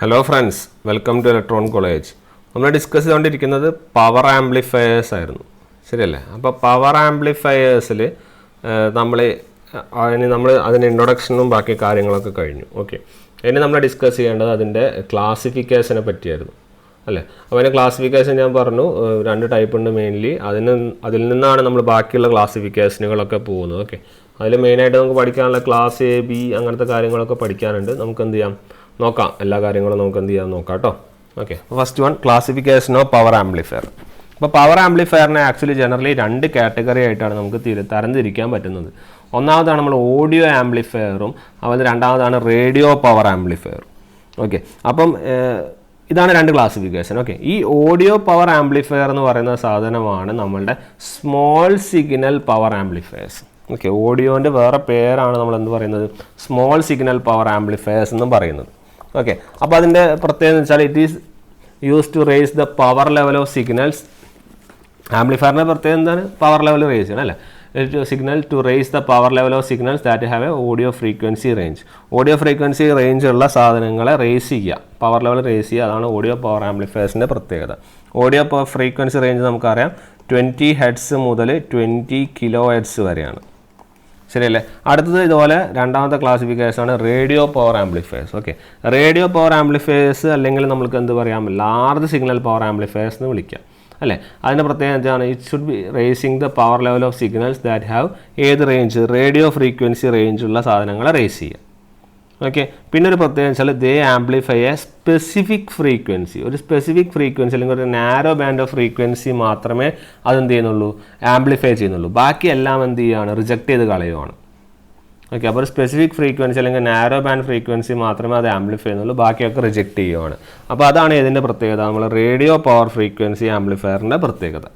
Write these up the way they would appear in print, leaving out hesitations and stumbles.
Hello friends, welcome to electron college. നമ്മൾ discuss ചെയ്തുകൊണ്ടിരിക്കുന്നത് power amplifiers ആയിരുന്നു, ശരിയല്ലേ? അപ്പോൾ പവർ ആംപ്ലിഫയേഴ്സിൽ നമ്മൾ അതിൻ്റെ ഇൻട്രൊഡക്ഷനും ബാക്കി കാര്യങ്ങളൊക്കെ കഴിഞ്ഞു. ഓക്കെ, ഇനി നമ്മൾ ഡിസ്കസ് ചെയ്യേണ്ടത് അതിൻ്റെ ക്ലാസിഫിക്കേഷനെ പറ്റിയായിരുന്നു, അല്ലേ? അപ്പോൾ അതിൻ്റെ ക്ലാസിഫിക്കേഷൻ ഞാൻ പറഞ്ഞു, രണ്ട് ടൈപ്പ് ഉണ്ട് മെയിൻലി. അതിൽ നിന്നാണ് നമ്മൾ ബാക്കിയുള്ള ക്ലാസിഫിക്കേഷനുകളൊക്കെ പോകുന്നത്. ഓക്കെ, അതിൽ മെയിനായിട്ട് നമുക്ക് പഠിക്കാനുള്ള ക്ലാസ് എ, ബി അങ്ങനത്തെ കാര്യങ്ങളൊക്കെ പഠിക്കാനുണ്ട്. നമുക്ക് എന്ത് ചെയ്യാം, നോക്കാം, എല്ലാ കാര്യങ്ങളും നമുക്ക് എന്ത് ചെയ്യാം നോക്കാം കേട്ടോ. Okay, first one, classification of power amplifier. അപ്പോൾ പവർ ആംപ്ലിഫയറിനെ ആക്ച്വലി ജനറലി രണ്ട് കാറ്റഗറി ആയിട്ടാണ് നമുക്ക് തരംതിരിക്കാൻ പറ്റുന്നത്. ഒന്നാമതാണ് നമ്മൾ ഓഡിയോ ആംപ്ലിഫയറും, അതുപോലെ രണ്ടാമതാണ് റേഡിയോ പവർ ആംപ്ലിഫയറും. ഓക്കെ, അപ്പം ഇതാണ് രണ്ട് ക്ലാസിഫിക്കേഷൻ. ഓക്കെ, ഈ ഓഡിയോ പവർ ആംപ്ലിഫയർ എന്ന് പറയുന്ന സാധനമാണ് നമ്മളുടെ small signal power amplifiers. Okay, ഓഡിയോൻ്റെ വേറെ പേരാണ് നമ്മൾ എന്ത് പറയുന്നത്, സ്മോൾ സിഗ്നൽ പവർ ആംപ്ലിഫയേഴ്സ് എന്നും പറയുന്നത്. ഓക്കെ, അപ്പോൾ അതിൻ്റെ പ്രത്യേകത എന്ന് വെച്ചാൽ it is use to raise the power level of signals. ആംപ്ലിഫയറിൻ്റെ പ്രത്യേകത എന്താണ്, പവർ ലെവൽ റേസ് ചെയ്യണം, അല്ലേ? Signal to raise the power level of signals that have a audio frequency range. Audio frequency range ഉള്ള സാധനങ്ങളെ റേസ് ചെയ്യുക, power level raise ചെയ്യുക, അതാണ് ഓഡിയോ പവർ ആംപ്ലിഫയേഴ്സിൻ്റെ പ്രത്യേകത. ഓഡിയോ പവർ ഫ്രീക്വൻസി റേഞ്ച് നമുക്കറിയാം 20 ഹെർട്സ് മുതൽ 20 കിലോ ഹെർട്സ് വരെയാണ്, ശരിയല്ലേ? അടുത്തത് ഇതുപോലെ രണ്ടാമത്തെ ക്ലാസിഫിക്കേഷനാണ് radio power amplifiers. Okay, radio power amplifiers അല്ലെങ്കിൽ നമുക്ക് എന്ത് പറയാം, ലാർജ് സിഗ്നൽ പവർ ആംപ്ലിഫയേഴ്സ് എന്ന് വിളിക്കാം, അല്ലേ? അതിൻ്റെ പ്രത്യേകത എന്താണ്, it should be racing the power level of signals that have ഏത് റേഞ്ച്, റേഡിയോ ഫ്രീക്വൻസി റേഞ്ചുള്ള സാധനങ്ങളെ റേസ് ചെയ്യുക. ഓക്കെ, പിന്നെ ഒരു പ്രത്യേകത വെച്ചാൽ ദേ ആംപ്ലിഫൈ എ സ്പെസിഫിക് ഫ്രീക്വൻസി. ഒരു സ്പെസിഫിക് ഫ്രീക്വൻസി അല്ലെങ്കിൽ ഒരു നാരോ ബാൻഡ് ഓഫ് ഫ്രീക്വൻസി മാത്രമേ അതെന്ത് ചെയ്യുന്നുള്ളൂ, ആംപ്ലിഫൈ ചെയ്യുന്നുള്ളൂ. ബാക്കി എല്ലാം എന്ത് ചെയ്യുകയാണ്, റിജക്റ്റ് ചെയ്ത് കളയുവാണ്. ഓക്കെ, അപ്പോൾ ഒരു സ്പെസിഫിക് ഫ്രീക്വൻസി അല്ലെങ്കിൽ നാരോ ബാൻഡ് ഫ്രീക്വൻസി മാത്രമേ അത് ആംപ്ലിഫൈ ചെയ്യുന്നുള്ളൂ, ബാക്കിയൊക്കെ റിജക്റ്റ് ചെയ്യുവാണ്. അപ്പോൾ അതാണ് ഇതിൻ്റെ പ്രത്യേകത, നമ്മൾ റേഡിയോ പവർ ഫ്രീക്വൻസി ആംപ്ലിഫയറിൻ്റെ പ്രത്യേകത.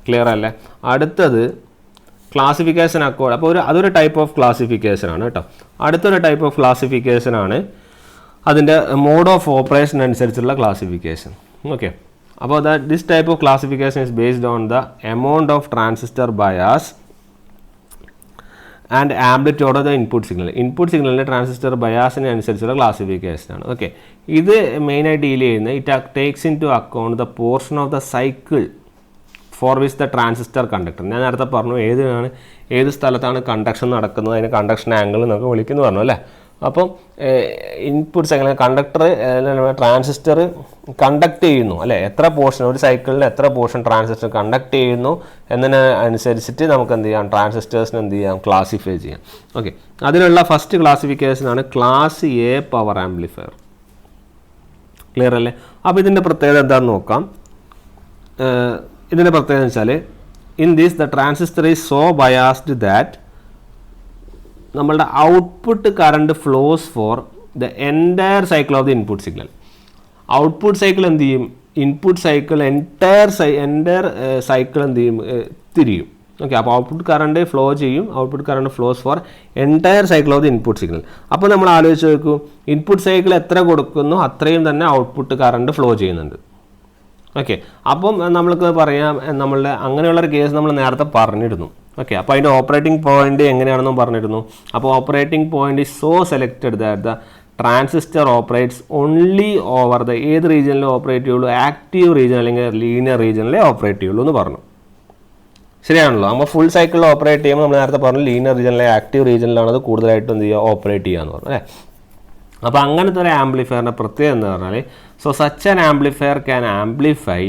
ക്ലിയർ അല്ലേ? അടുത്തത് ക്ലാസിഫിക്കേഷൻ അക്കോർഡ്. അപ്പോൾ അതൊരു ടൈപ്പ് ഓഫ് ക്ലാസിഫിക്കേഷൻ ആണ് കേട്ടോ. അടുത്തൊരു ടൈപ്പ് ഓഫ് ക്ലാസിഫിക്കേഷൻ ആണ് അതിൻ്റെ മോഡ് ഓഫ് ഓപ്പറേഷൻ അനുസരിച്ചുള്ള ക്ലാസിഫിക്കേഷൻ. ഓക്കെ, അപ്പോൾ this type of classification is based on the amount of transistor bias and amplitude of the input signal. Input സിഗ്നലിൻ്റെ ട്രാൻസിസ്റ്റർ ബയാസിന് അനുസരിച്ചുള്ള ക്ലാസിഫിക്കേഷനാണ്. ഓക്കെ, ഇത് മെയിനായിട്ട് ഡീൽ ചെയ്യുന്നത് it takes into account the portion of the cycle for which the transistor conductor. ഞാൻ നേരത്തെ പറഞ്ഞു ഏത് സ്ഥലത്താണ് കണ്ടക്ഷൻ നടക്കുന്നത്, അതിന് കണ്ടക്ഷൻ ആംഗിൾ എന്നൊക്കെ വിളിക്കുന്നു പറഞ്ഞു, അല്ലേ? അപ്പം input cycle conductor transistor conduct ചെയ്യുന്നു, അല്ലേ? എത്ര പോർഷൻ, ഒരു സൈക്കിളിൽ എത്ര പോർഷൻ ട്രാൻസിസ്റ്റർ കണ്ടക്ട് ചെയ്യുന്നു എന്നതിന് അനുസരിച്ചിട്ട് നമുക്ക് എന്ത് ചെയ്യാം, ട്രാൻസിസ്റ്റേഴ്സിന് എന്ത് ചെയ്യാം, ക്ലാസിഫൈ ചെയ്യാം. ഓക്കെ, അതിനുള്ള ഫസ്റ്റ് ക്ലാസിഫിക്കേഷനാണ് class A power amplifier. Clear അല്ലേ? അപ്പോൾ ഇതിൻ്റെ പ്രത്യേകത എന്താണെന്ന് നോക്കാം. ഇതിൻ്റെ പ്രത്യേകത വെച്ചാൽ in this the transistor is so biased that നമ്മളുടെ output current flows for the entire cycle of the input signal. Output cycle എന്ത് ചെയ്യും, ഇൻപുട്ട് സൈക്കിൾ എൻറ്റയർ സൈക്കിൾ എന്ത് ചെയ്യും, തിരിയും. ഓക്കെ, അപ്പോൾ ഔട്ട്പുട്ട് കറണ്ട് ഫ്ലോ ചെയ്യും, output current flows for entire cycle of the input signal. അപ്പോൾ നമ്മൾ ആലോചിച്ച് നോക്കൂ, ഇൻപുട്ട് സൈക്കിൾ എത്ര കൊടുക്കുന്നു അത്രയും തന്നെ ഔട്ട്പുട്ട് കറണ്ട് ഫ്ലോ ചെയ്യുന്നുണ്ട്. ഓക്കെ, അപ്പം നമ്മൾക്ക് പറയാം, നമ്മളുടെ അങ്ങനെയുള്ളൊരു കേസ് നമ്മൾ നേരത്തെ പറഞ്ഞിരുന്നു. ഓക്കെ, അപ്പോൾ അതിൻ്റെ ഓപ്പറേറ്റിംഗ് പോയിന്റ് എങ്ങനെയാണെന്നും പറഞ്ഞിരുന്നു. അപ്പോൾ operating point is so selected that the transistor operates only over the ഏത് റീജിയനിലേ ഓപ്പറേറ്റ് ചെയ്യുള്ളൂ, ആക്റ്റീവ് റീജിയൻ അല്ലെങ്കിൽ ലീനിയർ റീജിയനിലേ ഓപ്പറേറ്റ് ചെയ്യുള്ളൂ എന്ന് പറഞ്ഞു. ശരിയാണല്ലോ? അപ്പോൾ ഫുൾ സൈക്കിളിൽ ഓപ്പറേറ്റ് ചെയ്യുമ്പോൾ നമ്മൾ നേരത്തെ പറഞ്ഞു ലീനിയർ റീജിയനിലെ ആക്റ്റീവ് റീജിയനിലാണ് അത് കൂടുതലായിട്ടും എന്ത് ചെയ്യുക, ഓപ്പറേറ്റ് ചെയ്യുക എന്ന് പറഞ്ഞു, അല്ലേ? അപ്പോൾ അങ്ങനത്തെ ഒരു ആംപ്ലിഫയറിൻ്റെ പ്രത്യേകത എന്ന് പറഞ്ഞാൽ, so such an amplifier can amplify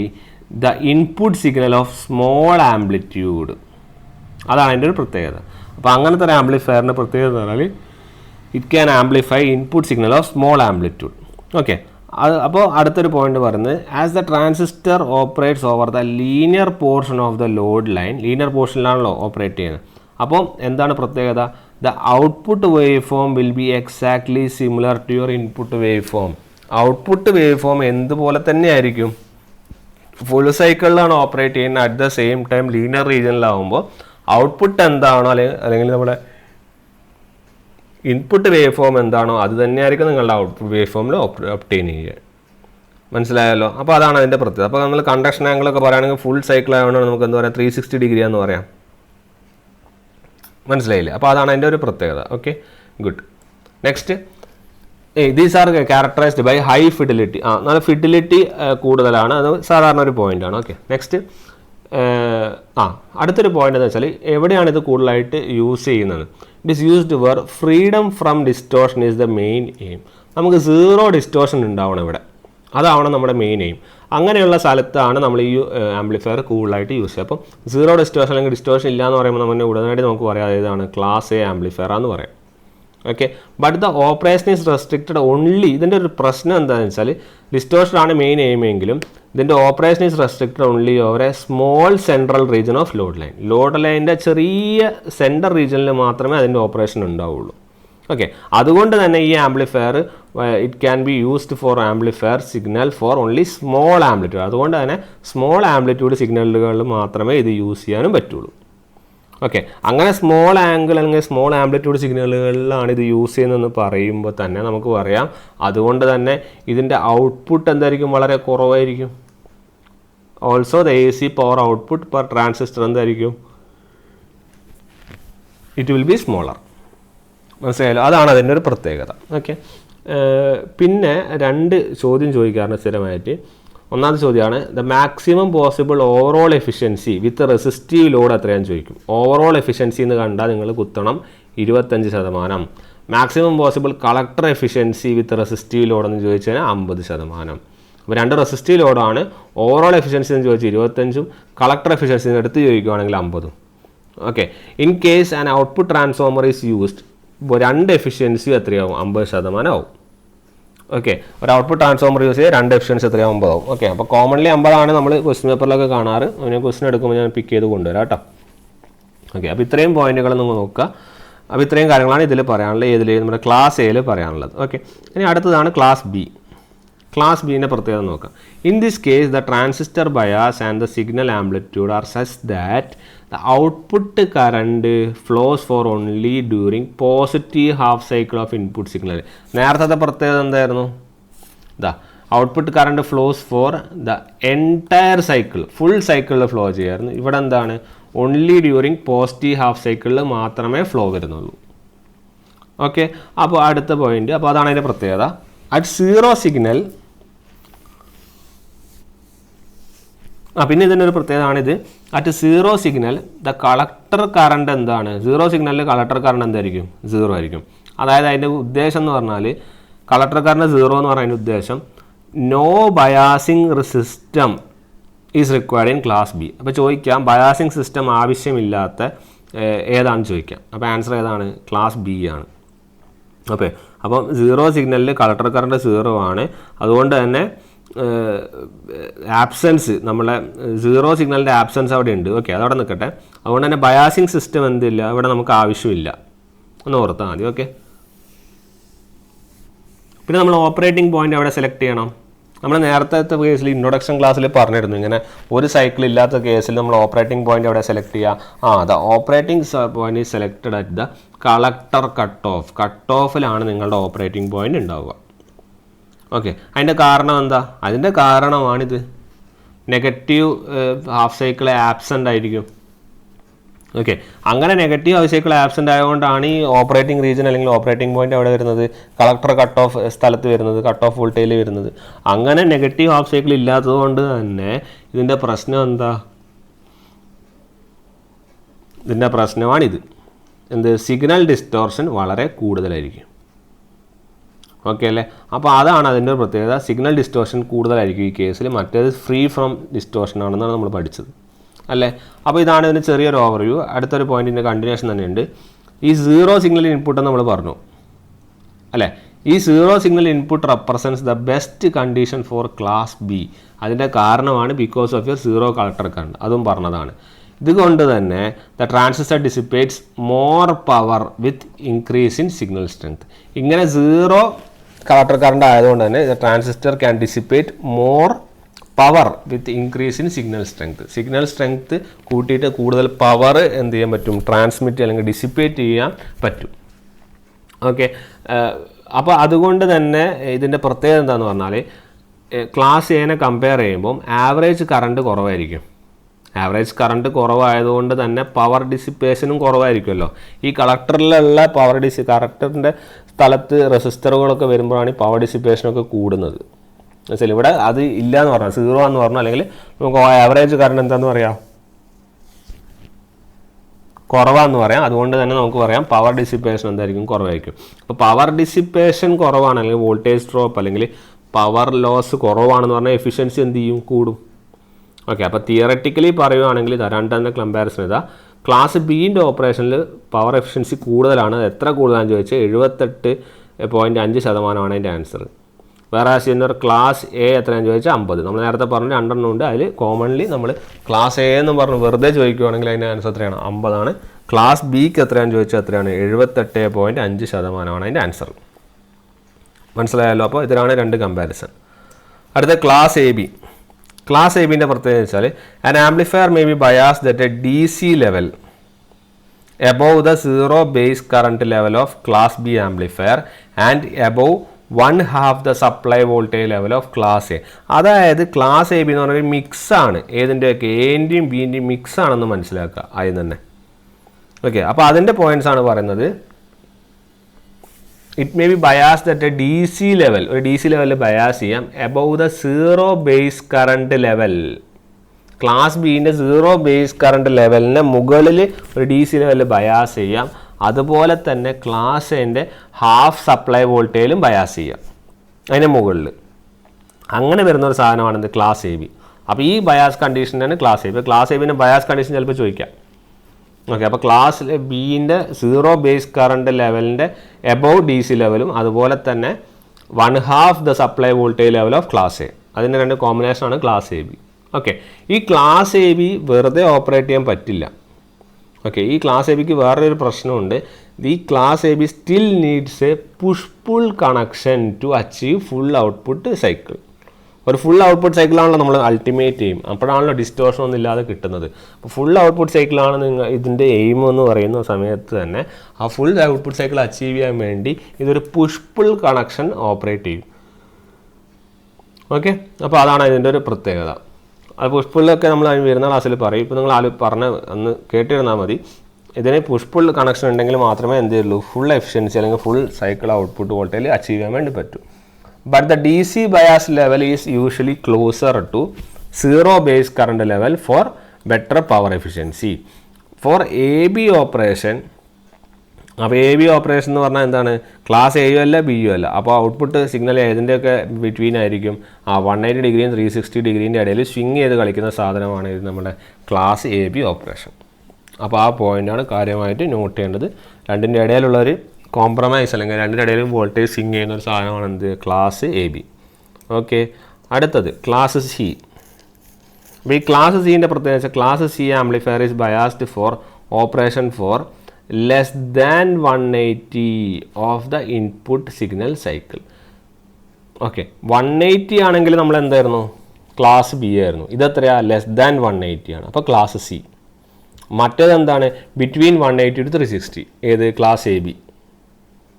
the input signal of small amplitude. അതാണ് അതിൻ്റെ ഒരു പ്രത്യേകത. അപ്പോൾ അങ്ങനത്തെ ഒരു ആംപ്ലിഫയറിൻ്റെ പ്രത്യേകത എന്ന് പറഞ്ഞാൽ it can amplify input signal of small amplitude. Okay, അപ്പോൾ അടുത്തൊരു പോയിന്റ് പറയുന്നത് as the transistor operates over the linear portion of the load line. Linear പോർഷനിലാണല്ലോ ഓപ്പറേറ്റ് ചെയ്യുന്നത്. അപ്പോൾ എന്താണ് പ്രത്യേകത, the output wave form will be exactly similar to your input wave form. Output wave form എന്തുപോലെ തന്നെ ആയിരിക്കും. Full സൈക്കിളിലാണ് operate ചെയ്യുന്നത്, at the same time linear റീജിയനിലാവുമ്പോൾ ഔട്ട്പുട്ട് എന്താണോ അല്ലെങ്കിൽ നമ്മുടെ ഇൻപുട്ട് വേവ് ഫോം എന്താണോ അത് തന്നെയായിരിക്കും നിങ്ങളുടെ ഔട്ട്പുട്ട് വേവ് ഫോമിൽ ഒബ്റ്റെയിൻ ചെയ്യുക. മനസ്സിലായല്ലോ? അപ്പോൾ അതാണ് അതിൻ്റെ പ്രത്യേകത. അപ്പോൾ നമ്മൾ കണ്ടക്ഷൻ ആംഗിളൊക്കെ പറയുകയാണെങ്കിൽ ഫുൾ സൈക്കിൾ ആയതുകൊണ്ട് നമുക്ക് എന്താ പറയുക, 360 ഡിഗ്രി എന്ന് പറയാം. മനസ്സിലായില്ലേ? അപ്പോൾ അതാണ് അതിൻ്റെ ഒരു പ്രത്യേകത. Okay, good. Next these are characterised by high fidelity. നല്ല ഫിഡിലിറ്റി കൂടുതലാണ്, അത് സാധാരണ ഒരു പോയിൻ്റാണ്. ഓക്കെ, നെക്സ്റ്റ് അടുത്തൊരു പോയിന്റ് എന്ന് വെച്ചാൽ എവിടെയാണ് ഇത് കൂടുതലായിട്ട് യൂസ് ചെയ്യുന്നത്? It is used where freedom from distortion is the main aim. നമുക്ക് സീറോ ഡിസ്റ്റോർഷൻ ഉണ്ടാവണം ഇവിടെ, അതാവണം നമ്മുടെ മെയിൻ എയിം. അങ്ങനെയുള്ള സ്ഥലത്താണ് നമ്മൾ ഈ ആംപ്ലിഫയർ കൂടുതലായിട്ട് യൂസ് ചെയ്യുക. അപ്പം സീറോ ഡിസ്റ്റോർഷൻ അല്ലെങ്കിൽ ഡിസ്റ്റോർഷൻ ഇല്ല എന്ന് പറയുമ്പോൾ നമ്മൾ ഉടനടി നമുക്ക് പറയാം ഏതാണ് ക്ലാസ് എ ആംപ്ലിഫയർ എന്ന് പറയാം. Okay, but the operation is restricted only. ഇതിൻ്റെ ഒരു പ്രശ്നം എന്താണെന്ന് വെച്ചാൽ ഡിസ്റ്റോർഷൻ ആണ് മെയിൻ എയിമെങ്കിലും ഇതിൻ്റെ operation is restricted only over A small central region of load line. Load ലൈനിൻ്റെ ചെറിയ സെൻറ്റർ റീജിയനിൽ മാത്രമേ അതിൻ്റെ ഓപ്പറേഷൻ ഉണ്ടാവുള്ളൂ. ഓക്കെ, അതുകൊണ്ട് തന്നെ ഈ amplifier it can be used for amplifier signal for only small amplitude. അതുകൊണ്ട് തന്നെ സ്മോൾ ആംപ്ലിറ്റ്യൂഡ് സിഗ്നലുകളിൽ മാത്രമേ ഇത് യൂസ് ചെയ്യാനും പറ്റുള്ളൂ. ഓക്കെ, അങ്ങനെ സ്മോൾ ആംഗിൾ അല്ലെങ്കിൽ സ്മോൾ ആംപ്ലിറ്റ്യൂഡ് സിഗ്നലുകളിലാണ് ഇത് യൂസ് ചെയ്യുന്നതെന്ന് പറയുമ്പോൾ തന്നെ നമുക്ക് പറയാം അതുകൊണ്ട് തന്നെ ഇതിൻ്റെ ഔട്ട്പുട്ട് എന്തായിരിക്കും? വളരെ കുറവായിരിക്കും. Also the AC power output per transistor എന്തായിരിക്കും? It will be smaller. മനസ്സിലായല്ലോ, അതാണ് അതിൻ്റെ ഒരു പ്രത്യേകത. ഓക്കെ, പിന്നെ രണ്ട് ചോദ്യം ചോദിക്കാറുണ്ട് സ്ഥിരമായിട്ട്. ഒന്നാമത്തെ ചോദ്യമാണ് the maximum possible overall efficiency with resistive load എത്രയാണെന്ന് ചോദിക്കും. ഓവറോൾ എഫിഷ്യൻസി എന്ന് കണ്ടാൽ നിങ്ങൾ കുത്തണം 25%. മാക്സിമം പോസിബിൾ കളക്ടർ എഫിഷ്യൻസി വിത്ത് റെസിസ്റ്റീവ് ലോഡ് എന്ന് ചോദിച്ചു കഴിഞ്ഞാൽ 50%. അപ്പോൾ രണ്ട് റെസിസ്റ്റീവ് ലോഡാണ്. ഓവറോൾ എഫിഷ്യൻസി എന്ന് ചോദിച്ചാൽ 25%, കളക്ടർ എഫിഷ്യൻസി എടുത്ത് ചോദിക്കുകയാണെങ്കിൽ 50%. Okay, in case an output transformer is used, രണ്ട് എഫിഷ്യൻസി എത്രയാവും? 50% ആവും. ഓക്കെ, ഒരു ഔട്ട്പുട്ട് ട്രാൻസ്ഫോമർ യൂസ് ചെയ്ത് രണ്ട് എഫിഷ്യൻസി എത്രയാവും? 50 ആവും. ഓക്കെ, അപ്പോൾ കോമൺലി 50 നമ്മൾ ക്വസ്റ്റ്യൻ പേപ്പറിലൊക്കെ കാണാറ്. അതിന് ക്വസ്റ്റ്യൻ എടുക്കുമ്പോൾ ഞാൻ പിക്ക് ചെയ്ത് കൊണ്ടുവരാം കേട്ടോ. ഓക്കെ, അപ്പോൾ ഇത്രയും പോയിന്റുകൾ നിങ്ങൾ നോക്കുക. അപ്പോൾ ഇത്രയും കാര്യങ്ങളാണ് ഇതിൽ പറയാനുള്ളത്, ഏതിൽ നമ്മുടെ ക്ലാസ് എയിൽ പറയാനുള്ളത്. ഓക്കെ, ഇനി അടുത്തതാണ് ക്ലാസ് ബി. ക്ലാസ് ബിൻ്റെ പ്രത്യേകത നോക്കാം. In this case the transistor bias and the signal amplitude are such that the output current flows for only during positive half cycle of input signal. നേരത്തെ പ്രത്യേകത എന്തായിരുന്നു? The output current flows for the entire cycle, full സൈക്കിളിൽ flow ചെയ്യായിരുന്നു. ഇവിടെ എന്താണ്? Only during positive half സൈക്കിളിൽ മാത്രമേ flow വരുന്നുള്ളൂ. ഓക്കെ, അപ്പോൾ അടുത്ത പോയിന്റ്, അപ്പോൾ അതാണ് അതിൻ്റെ പ്രത്യേകത. അറ്റ് സീറോ സിഗ്നൽ, പിന്നെ ഇതിൻ്റെ ഒരു പ്രത്യേകതയാണിത്. At zero signal the collector current എന്താണ്? സീറോ സിഗ്നലിൽ കളക്ടർ കറണ്ട് എന്തായിരിക്കും? 0 ആയിരിക്കും. അതായത് അതിൻ്റെ ഉദ്ദേശം എന്ന് പറഞ്ഞാൽ കളക്ടർ കറണ്ട് 0 എന്ന് പറയുന്ന ഉദ്ദേശം no biasing system is required in class B. അപ്പോൾ ചോദിക്കാം ബയാസിങ് സിസ്റ്റം ആവശ്യമില്ലാത്ത ഏതാണെന്ന് ചോദിക്കാം. അപ്പോൾ ആൻസർ ഏതാണ്? ക്ലാസ് ബി ആണ്. ഓക്കെ, അപ്പം 0 സിഗ്നലിൽ കളക്ടർ കറണ്ട് 0 ആണ്. അതുകൊണ്ട് തന്നെ ആബ്സെൻസ്, നമ്മളെ 0 സിഗ്നലിൻ്റെ ആബ്സെൻസ് അവിടെ ഉണ്ട്. ഓക്കെ, അതവിടെ നിൽക്കട്ടെ. അതുകൊണ്ട് തന്നെ ബയാസിങ് സിസ്റ്റം എന്തില്ല ഇവിടെ നമുക്ക് ആവശ്യമില്ല എന്ന് ഓർത്താൽ മതി. ഓക്കെ, പിന്നെ നമ്മൾ ഓപ്പറേറ്റിംഗ് പോയിന്റ് അവിടെ സെലക്ട് ചെയ്യണം. നമ്മൾ നേരത്തെ കേസിൽ ഇൻട്രൊഡക്ഷൻ ക്ലാസ്സിൽ പറഞ്ഞിരുന്നു ഇങ്ങനെ ഒരു സൈക്കിൾ ഇല്ലാത്ത കേസിൽ നമ്മൾ ഓപ്പറേറ്റിംഗ് പോയിന്റ് അവിടെ സെലക്ട് ചെയ്യുക. The operating point is selected at the collector cut ഓഫിലാണ് നിങ്ങളുടെ ഓപ്പറേറ്റിംഗ് പോയിന്റ് ഉണ്ടാവുക. ഓക്കെ, അതിൻ്റെ കാരണം എന്താ? അതിൻ്റെ കാരണമാണിത്. നെഗറ്റീവ് ഹാഫ് സൈക്കിൾ ആബ്സെൻ്റ് ആയിരിക്കും. ഓക്കെ, അങ്ങനെ നെഗറ്റീവ് ഹാഫ് സൈക്കിൾ ആബ്സെൻ്റ് ആയതുകൊണ്ടാണ് ഈ ഓപ്പറേറ്റിംഗ് റീജിയൻ അല്ലെങ്കിൽ ഓപ്പറേറ്റിംഗ് പോയിന്റ് അവിടെ വരുന്നത്, കളക്ടർ കട്ട് ഓഫ് സ്ഥലത്ത് വരുന്നത്, കട്ട് ഓഫ് വോൾട്ടേജിൽ വരുന്നത്. അങ്ങനെ നെഗറ്റീവ് ഹാഫ് സൈക്കിൾ ഇല്ലാത്തത് കൊണ്ട് തന്നെ ഇതിൻ്റെ പ്രശ്നം എന്താ? ഇതിൻ്റെ പ്രശ്നമാണിത്. എന്ത്? സിഗ്നൽ ഡിസ്റ്റോർഷൻ വളരെ കൂടുതലായിരിക്കും. ഓക്കെ അല്ലേ? അപ്പോൾ അതാണ് അതിൻ്റെ ഒരു പ്രത്യേകത. സിഗ്നൽ ഡിസ്റ്റോർഷൻ കൂടുതലായിരിക്കും ഈ കേസിൽ. മറ്റേത് ഫ്രീ ഫ്രം ഡിസ്റ്റോർഷൻ ആണെന്നാണ് നമ്മൾ പഠിച്ചത് അല്ലേ? അപ്പോൾ ഇതാണ് ഇതിന് ചെറിയൊരു ഓവർവ്യൂ. അടുത്തൊരു പോയിന്റിൻ്റെ കണ്ടിന്യൂഷൻ തന്നെയുണ്ട്. ഈ 0 സിഗ്നൽ ഇൻപുട്ട് നമ്മൾ പറഞ്ഞു അല്ലേ? ഈ 0 signal input represents the best condition for class B. അതിൻ്റെ കാരണമാണ് because of your 0 collector current, അതും പറഞ്ഞതാണ്. ഇതുകൊണ്ട് തന്നെ the transistor dissipates more power with increase in signal strength. ഇങ്ങനെ 0 കളക്ടർ കറണ്ട് ആയതുകൊണ്ട് തന്നെ the transistor can dissipate more power with increase in signal strength. Signal strength കൂട്ടിയിട്ട് കൂടുതൽ പവർ എന്ത് ചെയ്യാൻ പറ്റും? ട്രാൻസ്മിറ്റ് അല്ലെങ്കിൽ ഡിസിപ്പേറ്റ് ചെയ്യാൻ പറ്റും. ഓക്കെ, അപ്പോൾ അതുകൊണ്ട് തന്നെ ഇതിൻ്റെ പ്രത്യേകത എന്താണെന്ന് പറഞ്ഞാൽ ക്ലാസ് എനെ കമ്പയർ ചെയ്യുമ്പം ആവറേജ് കറണ്ട് കുറവായിരിക്കും ആവറേജ് കറണ്ട് കുറവായതുകൊണ്ട് തന്നെ പവർ ഡിസിപ്പേഷനും കുറവായിരിക്കുമല്ലോ. ഈ കളക്ടറിലുള്ള കളക്ടറിൻ്റെ സ്ഥലത്ത് റെസിസ്റ്ററുകളൊക്കെ വരുമ്പോഴാണ് ഈ പവർ ഡിസിപ്പേഷനൊക്കെ കൂടുന്നത്. എന്നുവെച്ചാൽ ഇവിടെ അത് ഇല്ല എന്ന് പറഞ്ഞാൽ 0 എന്ന് പറഞ്ഞാൽ, അല്ലെങ്കിൽ നമുക്ക് ആവറേജ് കറണ്ട് എന്താണെന്ന് പറയാം, കുറവാന്ന് പറയാം. അതുകൊണ്ട് തന്നെ നമുക്ക് പറയാം പവർ ഡിസിപ്പേഷൻ എന്തായിരിക്കും, കുറവായിരിക്കും. അപ്പോൾ പവർ ഡിസിപ്പേഷൻ കുറവാണ്, അല്ലെങ്കിൽ വോൾട്ടേജ് ഡ്രോപ്പ് അല്ലെങ്കിൽ പവർ ലോസ് കുറവാണെന്ന് പറഞ്ഞാൽ എഫിഷ്യൻസി എന്ത് ചെയ്യും, കൂടും. ഓക്കെ, അപ്പോൾ തിയററ്റിക്കലി പറയുകയാണെങ്കിൽ രണ്ടെണ്ണം കമ്പാരിസൺ ഇതാ. ക്ലാസ് ബിൻ്റെ ഓപ്പറേഷനിൽ പവർ എഫിഷ്യൻസി കൂടുതലാണ്. എത്ര കൂടുതലാണെന്ന് ചോദിച്ചാൽ 78.5% അതിൻ്റെ ആൻസർ. വേറെ സിന്നർ ക്ലാസ് എ എത്രയാണെന്ന് ചോദിച്ചാൽ 50. നമ്മൾ നേരത്തെ പറഞ്ഞ രണ്ടെണ്ണം ഉണ്ട്, അതിൽ കോമൺലി നമ്മൾ ക്ലാസ് എ എന്ന് പറഞ്ഞ് വെറുതെ ചോദിക്കുകയാണെങ്കിൽ അതിൻ്റെ ആൻസർ എത്രയാണ്, 50 ആണ്. ക്ലാസ് ബിക്ക് എത്രയാണെന്ന് ചോദിച്ചാൽ എത്രയാണ്, 78.5% അതിൻ്റെ ആൻസർ. മനസ്സിലായല്ലോ. അപ്പോൾ ഇതിലാണ് രണ്ട് കമ്പാരിസൺ. അടുത്ത class A B. Class A ബിൻ്റെ പ്രത്യേകത വെച്ചാൽ an amplifier may be biased at a DC level above the zero base current level of class B amplifier and above 1/2 the supply voltage level of class A. അതായത് class A B എന്ന് പറഞ്ഞാൽ മിക്സാണ്, ഏതിൻ്റെയൊക്കെ എൻ്റെയും ബിൻ്റെയും mix ആണെന്ന് മനസ്സിലാക്കുക ആദ്യം തന്നെ. Okay, അപ്പോൾ അതിൻ്റെ പോയിന്റ്സ് ആണ് പറയുന്നത്. It may be biased at a DC level, ഒരു DC ലെവലിൽ ബയാസ് ചെയ്യാം. Above the zero base current level, class ബിൻ്റെ സീറോ ബേസ് കറണ്ട് ലെവലിന് മുകളിൽ ഒരു DC ലെവലിൽ ബയാസ് ചെയ്യാം. അതുപോലെ തന്നെ ക്ലാസ് എൻ്റെ ഹാഫ് സപ്ലൈ വോൾട്ടേജിലും ബയാസ് ചെയ്യാം, അതിൻ്റെ മുകളിൽ. അങ്ങനെ വരുന്ന ഒരു സാധനമാണിത് ക്ലാസ് എ ബി. അപ്പോൾ ഈ ബയാസ് കണ്ടീഷനാണ് class A B. Class A ബിൻ്റെ ബയാസ് കണ്ടീഷൻ ചിലപ്പോൾ ചോദിക്കാം. ഓക്കെ, അപ്പോൾ ക്ലാസ് ബിൻ്റെ സീറോ ബേസ് കറണ്ട് ലെവലിൻ്റെ എബവ് DC ലെവലും അതുപോലെ തന്നെ 1/2 the supply voltage level of class A, അതിൻ്റെ രണ്ട് കോമ്പിനേഷനാണ് ക്ലാസ് എ ബി. ഓക്കെ, ഈ ക്ലാസ് എ ബി വെറുതെ ഓപ്പറേറ്റ് ചെയ്യാൻ പറ്റില്ല. ഓക്കെ, ഈ ക്ലാസ് എ ബിക്ക് വേറൊരു പ്രശ്നമുണ്ട്. ഈ class A B still needs a push pull connection to achieve full output cycle. ഒരു ഫുൾ ഔട്ട്പുട്ട് സൈക്കിളാണല്ലോ നമ്മൾ അൾട്ടിമേറ്റ് എയിം, അപ്പോഴാണല്ലോ ഡിസ്റ്റോർഷൻ ഒന്നും ഇല്ലാതെ കിട്ടുന്നത്. അപ്പോൾ ഫുൾ ഔട്ട്പുട്ട് സൈക്കിളാണ് ഇതിൻ്റെ എയിം എന്ന് പറയുന്ന സമയത്ത് തന്നെ ആ ഫുൾ ഔട്ട്പുട്ട് സൈക്കിൾ അച്ചീവ് ചെയ്യാൻ വേണ്ടി ഇതൊരു പുഷ് പുൾ കണക്ഷൻ ഓപ്പറേറ്റ് ചെയ്യും. ഓക്കെ, അപ്പോൾ അതാണ് ഇതിൻ്റെ ഒരു പ്രത്യേകത. അത് പുഷ് പുള്ളൊക്കെ നമ്മൾ അതിന് വരുന്ന ക്ലാസ്സിൽ പറയും. ഇപ്പോൾ നിങ്ങൾ പറഞ്ഞ അന്ന് കേട്ടിരുന്നാൽ മതി. ഇതിന് പുഷ് പുൾ കണക്ഷൻ ഉണ്ടെങ്കിൽ മാത്രമേ എന്ത് ചെയ്യുള്ളൂ, ഫുൾ എഫിഷ്യൻസി അല്ലെങ്കിൽ full cycle output voltage achieve ചെയ്യാൻ വേണ്ടി പറ്റും. But the DC bias level is usually closer to zero base current level for better power efficiency. For AB operation, അപ്പോൾ എ ബി ഓപ്പറേഷൻ എന്ന് പറഞ്ഞാൽ എന്താണ്, ക്ലാസ് എയും അല്ല ബിയും അല്ല. അപ്പോൾ ഔട്ട്പുട്ട് സിഗ്നൽ ഏതിൻ്റെയൊക്കെ ബിറ്റ്വീൻ ആയിരിക്കും, 180 ഡിഗ്രിയും 360 ഡിഗ്രീൻ്റെ ഇടയിൽ സ്വിങ് ചെയ്ത് കളിക്കുന്ന സാധനമാണ് ഇത് നമ്മുടെ ക്ലാസ് എ ബി ഓപ്പറേഷൻ. അപ്പോൾ ആ പോയിൻ്റാണ് കാര്യമായിട്ട് നോട്ട് ചെയ്യേണ്ടത്. രണ്ടിൻ്റെ ഇടയിലുള്ളൊരു കോംപ്രമൈസ് അല്ലെങ്കിൽ രണ്ടിൻ്റെ ഇടയിലും വോൾട്ടേജ് സ്വിങ് ചെയ്യുന്ന ഒരു സാധനമാണ് എന്ത്, ക്ലാസ് എ ബി. ഓക്കെ, അടുത്തത് ക്ലാസ് സി. അപ്പോൾ ഈ ക്ലാസ് സിൻ്റെ പ്രത്യേകത, class C amplifier is biased for operation for less than 180 of the input signal cycle. Okay, 180 ആണെങ്കിൽ നമ്മൾ എന്തായിരുന്നു, ക്ലാസ് ബി ആയിരുന്നു. ഇതെത്രയാണ്, ലെസ് ദാൻ 180 ആണ്, അപ്പോൾ ക്ലാസ് സി. മറ്റേതെന്താണ്, ബിറ്റ്വീൻ 180 to 360, ഏത്, ക്ലാസ് എ ബി.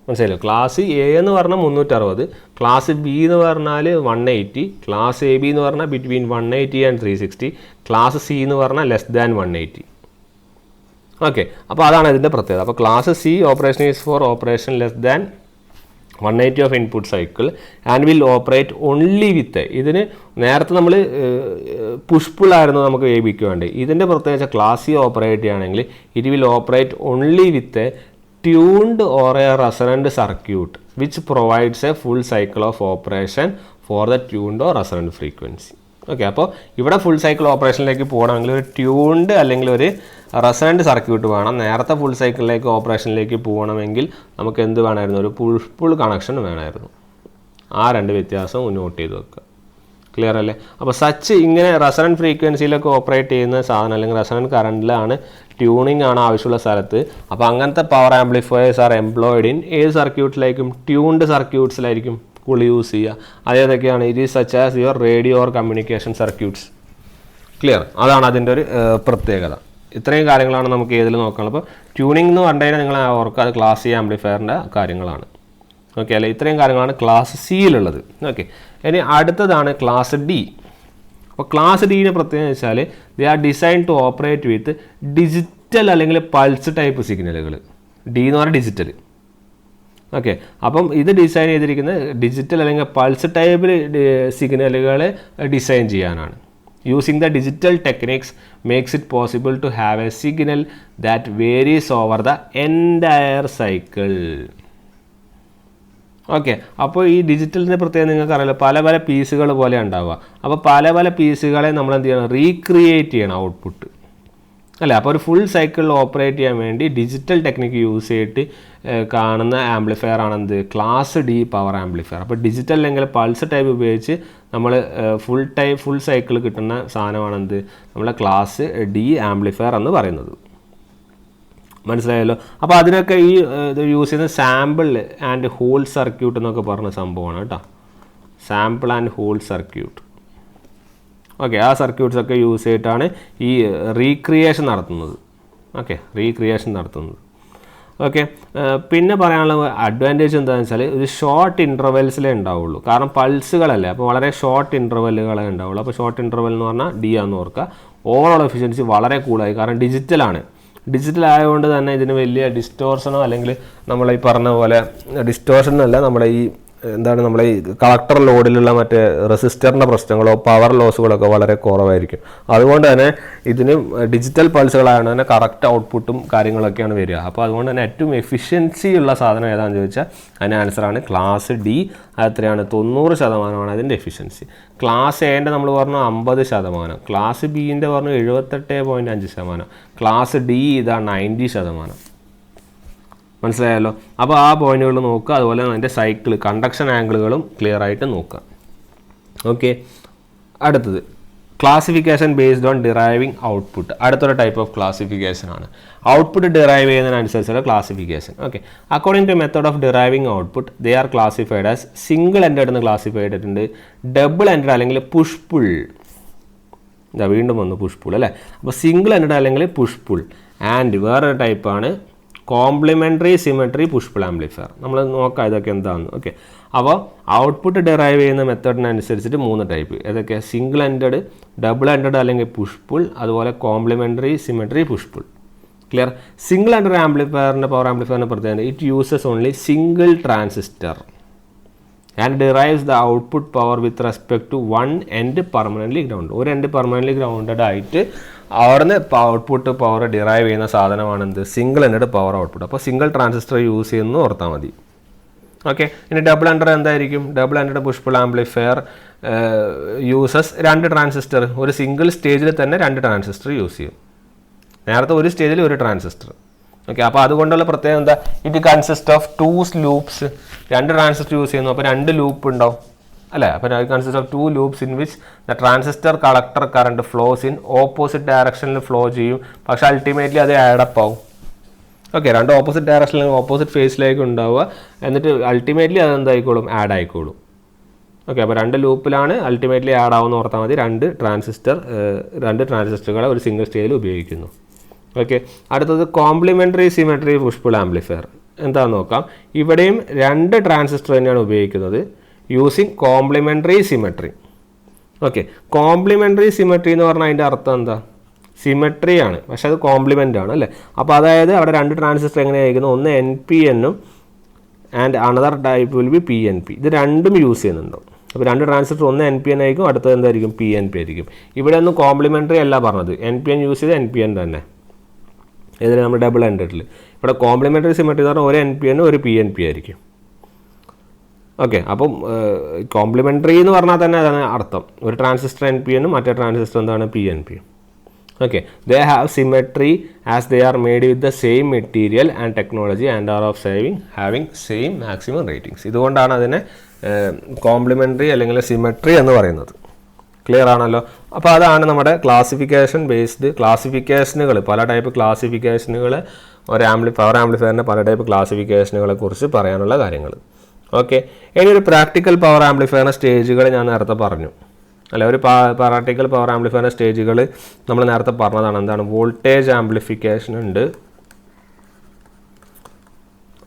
മനസ്സിലായല്ലോ. ക്ലാസ് എ എന്ന് പറഞ്ഞാൽ 360, ക്ലാസ് ബി എന്ന് പറഞ്ഞാൽ 180, ക്ലാസ് എ ബി എന്ന് പറഞ്ഞാൽ ബിറ്റ്വീൻ 180 and 360, ക്ലാസ് സി എന്ന് പറഞ്ഞാൽ ലെസ് ദാൻ 180. ഓക്കെ, അപ്പോൾ അതാണ് ഇതിൻ്റെ പ്രത്യേകത. അപ്പോൾ class C operation is for operation less than 180 of input cycle and will operate only with. ഇതിന് നേരത്തെ നമ്മൾ പുഷ് പുൾ ആയിരുന്നു നമുക്ക് എ ബിക്ക് വേണ്ടി. ഇതിൻ്റെ പ്രത്യേകിച്ച് ക്ലാസ് സി ഓപ്പറേറ്റ് ചെയ്യുകയാണെങ്കിൽ it will operate only with tuned or a resonant circuit which provides a full cycle of operation for the tuned or resonant frequency. Okay, അപ്പോൾ ഇവിടെ ഫുൾ സൈക്കിൾ ഓപ്പറേഷനിലേക്ക് പോകണമെങ്കിൽ ഒരു ട്യൂൺഡ് അല്ലെങ്കിൽ ഒരു റെസണൻറ്റ് സർക്യൂട്ട് വേണം. നേരത്തെ full സൈക്കിളിലേക്ക് ഓപ്പറേഷനിലേക്ക് പോകണമെങ്കിൽ നമുക്ക് എന്ത് വേണമായിരുന്നു, ഒരു പുഷ് പുൾ കണക്ഷൻ വേണമായിരുന്നു. ആ രണ്ട് വ്യത്യാസം നോട്ട് ചെയ്ത് വെക്കുക. ക്ലിയർ അല്ലേ? അപ്പോൾ സച്ച് ഇങ്ങനെ റെസണൻറ്റ് ഫ്രീക്വൻസിയിലൊക്കെ ഓപ്പറേറ്റ് ചെയ്യുന്ന സാധനം അല്ലെങ്കിൽ റെസണൻറ്റ് കറണ്ടിലാണ്, ട്യൂണിങ് ആണ് ആവശ്യമുള്ള സ്ഥലത്ത്. അപ്പോൾ അങ്ങനത്തെ power amplifiers are employed in ഏത് സർക്യൂട്ടിലായിരിക്കും, ട്യൂൺഡ് സർക്യൂട്ട്സിലായിരിക്കും കൂടുതൽ യൂസ് ചെയ്യുക. അതേതൊക്കെയാണ്, it is such as your radio or communication circuits. Clear? അതാണ് അതിൻ്റെ ഒരു പ്രത്യേകത. ഇത്രയും കാര്യങ്ങളാണ് നമുക്ക് ഏതിൽ നോക്കാനുള്ളത്. അപ്പോൾ ട്യൂണിംഗ് എന്ന് പറഞ്ഞു കഴിഞ്ഞാൽ നിങ്ങൾ ഓർക്കുക, അത് ക്ലാസ് സി ആംപ്ലിഫയറിൻ്റെ കാര്യങ്ങളാണ്. ഓക്കെ അല്ലേ? ഇത്രയും കാര്യങ്ങളാണ് ക്ലാസ് സിയിലുള്ളത്. ഓക്കെ, ഇനി അടുത്തതാണ് ക്ലാസ് ഡി. അപ്പോൾ ക്ലാസ് ഡിയുടെ പ്രത്യേകത വെച്ചാൽ they are designed to operate with digital അല്ലെങ്കിൽ പൾസ് ടൈപ്പ് സിഗ്നലുകൾ. ഡി എന്ന് പറഞ്ഞാൽ ഡിജിറ്റൽ. ഓക്കെ, അപ്പം ഇത് ഡിസൈൻ ചെയ്തിരിക്കുന്നത് ഡിജിറ്റൽ അല്ലെങ്കിൽ പൾസ് ടൈപ്പ് സിഗ്നലുകൾ ഡിസൈൻ ചെയ്യാനാണ്. Using the digital techniques makes it possible to have a signal that varies over the entire cycle. Okay, അപ്പോൾ ഈ ഡിജിറ്റലിൻ്റെ പ്രത്യേകം നിങ്ങൾക്ക് അറിയില്ല, പല പല പീസുകൾ പോലെ ഉണ്ടാവുക. അപ്പോൾ പല പല പീസുകളെ നമ്മൾ എന്ത് ചെയ്യണം, റീക്രിയേറ്റ് ചെയ്യണം ഔട്ട്പുട്ട് അല്ലേ. അപ്പോൾ ഒരു ഫുൾ സൈക്കിളിൽ ഓപ്പറേറ്റ് ചെയ്യാൻ വേണ്ടി ഡിജിറ്റൽ ടെക്നിക്ക് യൂസ് ചെയ്തിട്ട് കാണുന്ന ആംപ്ലിഫയർ ആണ് എന്ത്, ക്ലാസ് ഡി പവർ ആംപ്ലിഫയർ. അപ്പോൾ ഡിജിറ്റൽ അല്ലെങ്കിൽ പൾസ് ടൈപ്പ് ഉപയോഗിച്ച് നമ്മൾ ഫുൾ സൈക്കിൾ കിട്ടുന്ന സാധനമാണെന്ത്, നമ്മളെ ക്ലാസ് ഡി ആംപ്ലിഫയർ എന്ന് പറയുന്നത്. മനസ്സിലായല്ലോ. അപ്പോൾ അതിനൊക്കെ ഈ ഇത് യൂസ് ചെയ്യുന്ന സാമ്പിൾ ആൻഡ് ഹോൾ സർക്യൂട്ട് എന്നൊക്കെ പറഞ്ഞ സംഭവമാണ് കേട്ടോ. Sample and hold circuit. Okay, ആ സർക്യൂട്ട്സൊക്കെ യൂസ് ചെയ്തിട്ടാണ് ഈ റീക്രിയേഷൻ നടത്തുന്നത്. ഓക്കെ, പിന്നെ പറയാനുള്ള അഡ്വാൻറ്റേജ് എന്താണെന്ന് വെച്ചാൽ ഒരു ഷോർട്ട് ഇൻ്റർവെൽസിലേ ഉണ്ടാവുള്ളൂ. കാരണം പൾസുകളല്ലേ, അപ്പോൾ വളരെ ഷോർട്ട് ഇൻ്റർവെല്ലുകളെ ഉണ്ടാവുള്ളൂ. അപ്പോൾ ഷോർട്ട് ഇൻ്റർവെൽ എന്ന് പറഞ്ഞാൽ ഡി ആണെന്ന് ഓർക്കുക. ഓവറോൾ എഫിഷ്യൻസി വളരെ കൂടുതലായി, കാരണം ഡിജിറ്റലാണ്. ഡിജിറ്റൽ ആയതുകൊണ്ട് തന്നെ ഇതിന് വലിയ ഡിസ്റ്റോർഷനോ അല്ലെങ്കിൽ നമ്മൾ ഈ പറഞ്ഞ പോലെ ഡിസ്റ്റോർഷനല്ല, നമ്മുടെ ഈ എന്താണ് നമ്മളെ ഈ കളക്ടർ ലോഡിലുള്ള മറ്റേ റെസിസ്റ്ററിൻ്റെ പ്രശ്നങ്ങളോ പവർ ലോസുകളൊക്കെ വളരെ കുറവായിരിക്കും. അതുകൊണ്ട് തന്നെ ഇതിന് ഡിജിറ്റൽ പൾസുകളായതുകൊണ്ട് തന്നെ കറക്റ്റ് ഔട്ട്പുട്ടും കാര്യങ്ങളൊക്കെയാണ് വരിക. അപ്പോൾ അതുകൊണ്ട് തന്നെ ഏറ്റവും എഫിഷ്യൻസി ഉള്ള സാധനം ഏതാണെന്ന് ചോദിച്ചാൽ അതിന് ആൻസറാണ് ക്ലാസ് ഡി. അതെത്രയാണ്, 90% അതിൻ്റെ എഫിഷ്യൻസി. ക്ലാസ് എൻ്റെ നമ്മൾ പറഞ്ഞു 50%, ക്ലാസ് ബീൻ്റെ പറഞ്ഞു 78.5%, ക്ലാസ് ഡി ഇതാ 90%. മനസ്സിലായല്ലോ. അപ്പോൾ ആ പോയിന്റുകൾ നോക്കുക, അതുപോലെ അതിൻ്റെ സൈക്കിൾ കണ്ടക്ഷൻ ആംഗിളുകളും ക്ലിയർ ആയിട്ട് നോക്കുക. ഓക്കെ, അടുത്തത് classification based on deriving output. അടുത്തൊരു ടൈപ്പ് ഓഫ് ക്ലാസിഫിക്കേഷൻ ആണ്. ഔട്ട്പുട്ട് ഡിറൈവ് ചെയ്യുന്നതിനനുസരിച്ചുള്ള classification. Okay, according to method of deriving output they are classified as single ended എന്ന് ക്ലാസിഫൈ ചെയ്തിട്ടുണ്ട്, ഡബിൾ എൻഡഡ് അല്ലെങ്കിൽ push pull. ഇതാ വീണ്ടും വന്നു പുഷ് പുൾ അല്ലേ. അപ്പോൾ സിംഗിൾ എൻഡഡ് അല്ലെങ്കിൽ പുഷ് പുൾ. ആൻഡ് വേറൊരു ടൈപ്പാണ് complementary symmetry push pull amplifier. നമ്മൾ നോക്കാം ഇതൊക്കെ എന്താണെന്ന്. ഓക്കെ, അപ്പോൾ ഔട്ട്പുട്ട് ഡിറൈവ് ചെയ്യുന്ന മെത്തേഡിനനുസരിച്ചിട്ട് 3 ടൈപ്പ്. ഏതൊക്കെ, സിംഗിൾ എൻഡഡ്, ഡബിൾ എൻഡഡ് അല്ലെങ്കിൽ പുഷ് പുൾ, അതുപോലെ complementary symmetry push pull. Clear. Single ended ആംപ്ലിഫയറിൻ്റെ പവർ ആംപ്ലിഫയറിൻ്റെ പ്രത്യേകത it uses only single transistor and derives the output power with respect to one end permanently ground. ഒരു end permanently grounded ആയിട്ട് അവിടുന്ന് output power derive ചെയ്യുന്ന സാധനമാണ് എന്ത്, single ended power output. അപ്പോൾ സിംഗിൾ ട്രാൻസിസ്റ്റർ യൂസ് ചെയ്യുന്നു ഓർത്താൽ മതി. ഓക്കെ, ഇനി ഡബിൾ എൻഡഡ് എന്തായിരിക്കും, double ended push pull amplifier uses 2 transistor. ഒരു സിംഗിൾ സ്റ്റേജിൽ തന്നെ 2 ട്രാൻസിസ്റ്റർ യൂസ് ചെയ്യും. നേരത്തെ ഒരു സ്റ്റേജിൽ 1 ട്രാൻസിസ്റ്റർ. ഓക്കെ, അപ്പോൾ അതുകൊണ്ടുള്ള പ്രത്യേകം എന്താ, it consist of 2 loops. 2 transistor use ചെയ്യുന്നു, അപ്പോൾ 2 ലൂപ്പ് ഉണ്ടാവും അല്ലേ. അപ്പോൾ it consists of 2 loops in which the transistor collector current flows in opposite directionൽ ഫ്ലോ ചെയ്യും. പക്ഷെ അൾട്ടിമേറ്റ്ലി അത് ആഡപ്പ് ആവും. ഓക്കെ, 2 ഓപ്പോസിറ്റ് ഡയറക്ഷനിൽ ഓപ്പോസിറ്റ് ഫേസിലേക്ക് ഉണ്ടാവുക, എന്നിട്ട് അൾട്ടിമേറ്റ്ലി അത് എന്തായിക്കോളും, ആഡ് ആയിക്കോളും. ഓക്കെ, അപ്പോൾ 2 ലൂപ്പിലാണ് അൾട്ടിമേറ്റ്ലി ആഡ് ആവുമെന്ന് ഓർത്താൽ മതി. 2 ട്രാൻസിസ്റ്ററുകളെ ഒരു സിംഗിൾ സ്റ്റേജിൽ ഉപയോഗിക്കുന്നു. ഓക്കെ, അടുത്തത് complementary symmetry push pull amplifier. എന്താണെന്ന് നോക്കാം. ഇവിടെയും 2 ട്രാൻസിസ്റ്റർ തന്നെയാണ് ഉപയോഗിക്കുന്നത്, using complementary symmetry. Okay, complementary symmetry എന്ന് പറഞ്ഞാൽ അതിൻ്റെ അർത്ഥം എന്താ, സിമെട്രി ആണ്, പക്ഷെ അത് കോംപ്ലിമെൻ്റ് ആണ് അല്ലേ. അപ്പോൾ അതായത് അവിടെ 2 ട്രാൻസിസ്റ്റർ എങ്ങനെയായിരിക്കുന്നു, ഒന്ന് NPN-ഉം and another type will be PNP. ഇത് രണ്ടും യൂസ് ചെയ്യുന്നുണ്ടോ. അപ്പോൾ 2 ട്രാൻസിസ്റ്റർ ഒന്ന് NPN ആയിരിക്കും, അടുത്തത് എന്തായിരിക്കും, PNP ആയിരിക്കും. ഇവിടെ ഒന്നും കോംപ്ലിമെൻ്ററി അല്ല പറഞ്ഞത്, NPN യൂസ് ചെയ്ത് NPN തന്നെ. ഇതിൽ നമ്മൾ ഡബിൾ എൻഡഡിൽ. ഇവിടെ കോംപ്ലിമെൻ്ററി സിമെട്രി എന്ന് പറഞ്ഞാൽ ഒരു NPN ഒരു PNP ആയിരിക്കും. ഓക്കെ, അപ്പം കോംപ്ലിമെൻ്ററി എന്ന് പറഞ്ഞാൽ തന്നെ അതാണ് അർത്ഥം. ഒരു ട്രാൻസിസ്റ്റർ NPN-ഉം മറ്റേ ട്രാൻസിസ്റ്റർ എന്താണ്, PNP. Okay, they have symmetry as they are made with the same material and technology and are of having same maximum ratings. ഇതുകൊണ്ടാണ് അതിനെ കോംപ്ലിമെൻ്ററി അല്ലെങ്കിൽ സിമെട്രി എന്ന് പറയുന്നത്. ക്ലിയർ ആണല്ലോ. അപ്പോൾ അതാണ് നമ്മുടെ ക്ലാസിഫിക്കേഷൻ ബേസ്ഡ് ക്ലാസിഫിക്കേഷനുകൾ, പല ടൈപ്പ് ക്ലാസിഫിക്കേഷനുകൾ, ഒരു പവർ ആംപ്ലിഫയറിൻ്റെ പല ടൈപ്പ് ക്ലാസിഫിക്കേഷനുകളെ കുറിച്ച് പറയാനുള്ള കാര്യങ്ങൾ. ഓക്കെ, ഇനി ഒരു പ്രാക്ടിക്കൽ പവർ ആംപ്ലിഫയറിൻ്റെ സ്റ്റേജുകൾ ഞാൻ നേരത്തെ പറഞ്ഞു അല്ലെ. ഒരു പ്രാക്ടിക്കൽ പവർ ആംപ്ലിഫയറിൻ്റെ സ്റ്റേജുകൾ നമ്മൾ നേരത്തെ പറഞ്ഞതാണ്. എന്താണ്, വോൾട്ടേജ് ആംപ്ലിഫിക്കേഷൻ ഉണ്ട്.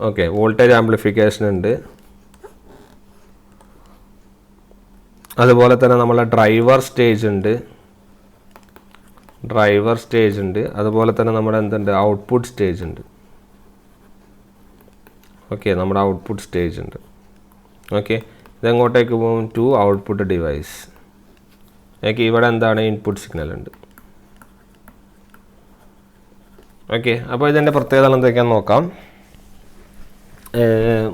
ഓക്കെ, വോൾട്ടേജ് ആംപ്ലിഫിക്കേഷൻ ഉണ്ട്. അതുപോലെ തന്നെ നമ്മളെ ഡ്രൈവർ സ്റ്റേജ് ഉണ്ട്. ഡ്രൈവർ സ്റ്റേജ് ഉണ്ട്, അതുപോലെ തന്നെ നമ്മുടെ എന്തുണ്ട്, ഔട്ട്പുട്ട് സ്റ്റേജ് ഉണ്ട്. ഓക്കെ, നമ്മുടെ ഔട്ട്പുട്ട് സ്റ്റേജ് ഉണ്ട്. ഓക്കെ, ഇതെങ്ങോട്ടേക്ക് പോകും? To output device. ഓക്കെ, ഇവിടെ എന്താണ്, ഇൻപുട്ട് സിഗ്നൽ ഉണ്ട്. ഓക്കെ, അപ്പോൾ ഇതിൻ്റെ പ്രത്യേകത എന്തൊക്കെയാണെന്ന് നോക്കാം.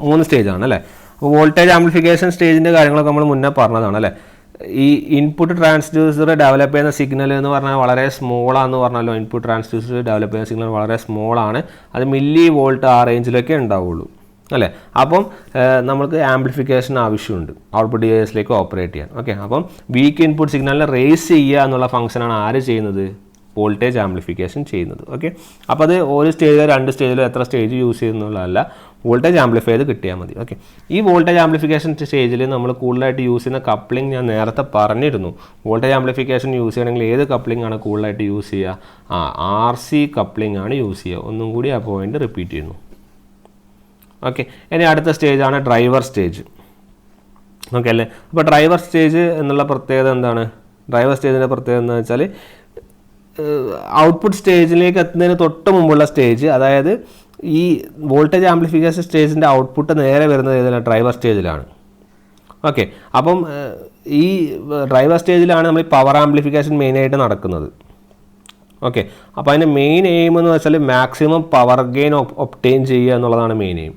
3 സ്റ്റേജാണ് അല്ലേ. അപ്പോൾ വോൾട്ടേജ് ആംപ്ലിഫിക്കേഷൻ സ്റ്റേജിൻ്റെ കാര്യങ്ങളൊക്കെ നമ്മൾ മുന്നേ പറഞ്ഞതാണ് അല്ലേ. ഈ ഇൻപുട്ട് ട്രാൻസ്ഡ്യൂസർ ഡെവലപ്പ് ചെയ്യുന്ന സിഗ്നൽ എന്ന് പറഞ്ഞാൽ വളരെ സ്മോളാണെന്ന് പറഞ്ഞല്ലോ. ഇൻപുട്ട് ട്രാൻസ്ഡ്യൂസർ ഡെവലപ്പ് ചെയ്യുന്ന സിഗ്നൽ വളരെ സ്മോളാണ്. അത് മില്ലി വോൾട്ട് ആ റേഞ്ചിലൊക്കെ ഉണ്ടാവുള്ളൂ അല്ലേ. അപ്പം നമുക്ക് ആംപ്ലിഫിക്കേഷൻ ആവശ്യമുണ്ട് ഔട്ട്പുട്ട് ഡിവൈസിലേക്ക് ഓപ്പറേറ്റ് ചെയ്യാൻ. ഓക്കെ, അപ്പം വീക്ക് ഇൻപുട്ട് സിഗ്നലിനെ റേസ് ചെയ്യുക എന്നുള്ള ഫംഗ്ഷനാണ് ആര് ചെയ്യുന്നത്? വോൾട്ടേജ് ആംപ്ലിഫിക്കേഷൻ ചെയ്യുന്നത്. ഓക്കെ, അപ്പോൾ അത് ഒരു സ്റ്റേജിലോ 2 സ്റ്റേജിലോ എത്ര സ്റ്റേജ് യൂസ് ചെയ്യുന്നുള്ളതല്ല, വോൾട്ടേജ് ആംപ്ലിഫൈ ചെയ്ത് കിട്ടിയാൽ മതി. ഓക്കെ, ഈ വോൾട്ടേജ് ആംപ്ലിഫിക്കേഷൻ സ്റ്റേജിൽ നമ്മൾ കൂടുതലായിട്ട് യൂസ് ചെയ്യുന്ന കപ്ലിംഗ് ഞാൻ നേരത്തെ പറഞ്ഞിരുന്നു. വോൾട്ടേജ് ആംപ്ലിഫിക്കേഷൻ യൂസ് ചെയ്യണമെങ്കിൽ ഏത് കപ്ലിംഗ് ആണ് കൂടുതലായിട്ട് യൂസ് ചെയ്യുക? RC കപ്ലിംഗ് ആണ് യൂസ് ചെയ്യുക. ഒന്നും കൂടി ആ പോയിന്റ് റിപ്പീറ്റ് ചെയ്യുന്നു. ഓക്കെ, ഇനി അടുത്ത സ്റ്റേജാണ് ഡ്രൈവർ സ്റ്റേജ്. ഓക്കെ അല്ലേ. അപ്പോൾ ഡ്രൈവർ സ്റ്റേജ് എന്നുള്ള പ്രത്യേകത എന്താണ്? ഡ്രൈവർ സ്റ്റേജിൻ്റെ പ്രത്യേകത എന്താണെന്ന് വെച്ചാൽ ഔട്ട്പുട്ട് സ്റ്റേജിലേക്ക് എത്തുന്നതിന് തൊട്ട് മുമ്പുള്ള സ്റ്റേജ്, അതായത് ഈ വോൾട്ടേജ് ആംപ്ലിഫിക്കേഷൻ സ്റ്റേജിൻ്റെ ഔട്ട്പുട്ട് നേരെ വരുന്നത് ഏതിലാണ്? ഡ്രൈവർ സ്റ്റേജിലാണ്. ഓക്കെ, അപ്പം ഈ ഡ്രൈവർ സ്റ്റേജിലാണ് നമ്മൾ പവർ ആംപ്ലിഫിക്കേഷൻ മെയിനായിട്ട് നടക്കുന്നത്. ഓക്കെ, അപ്പോൾ അതിൻ്റെ മെയിൻ എയിം എന്ന് വെച്ചാൽ മാക്സിമം പവർ ഗെയിൻ ഒബ്റ്റെയിൻ ചെയ്യുക എന്നുള്ളതാണ് മെയിൻ എയിം.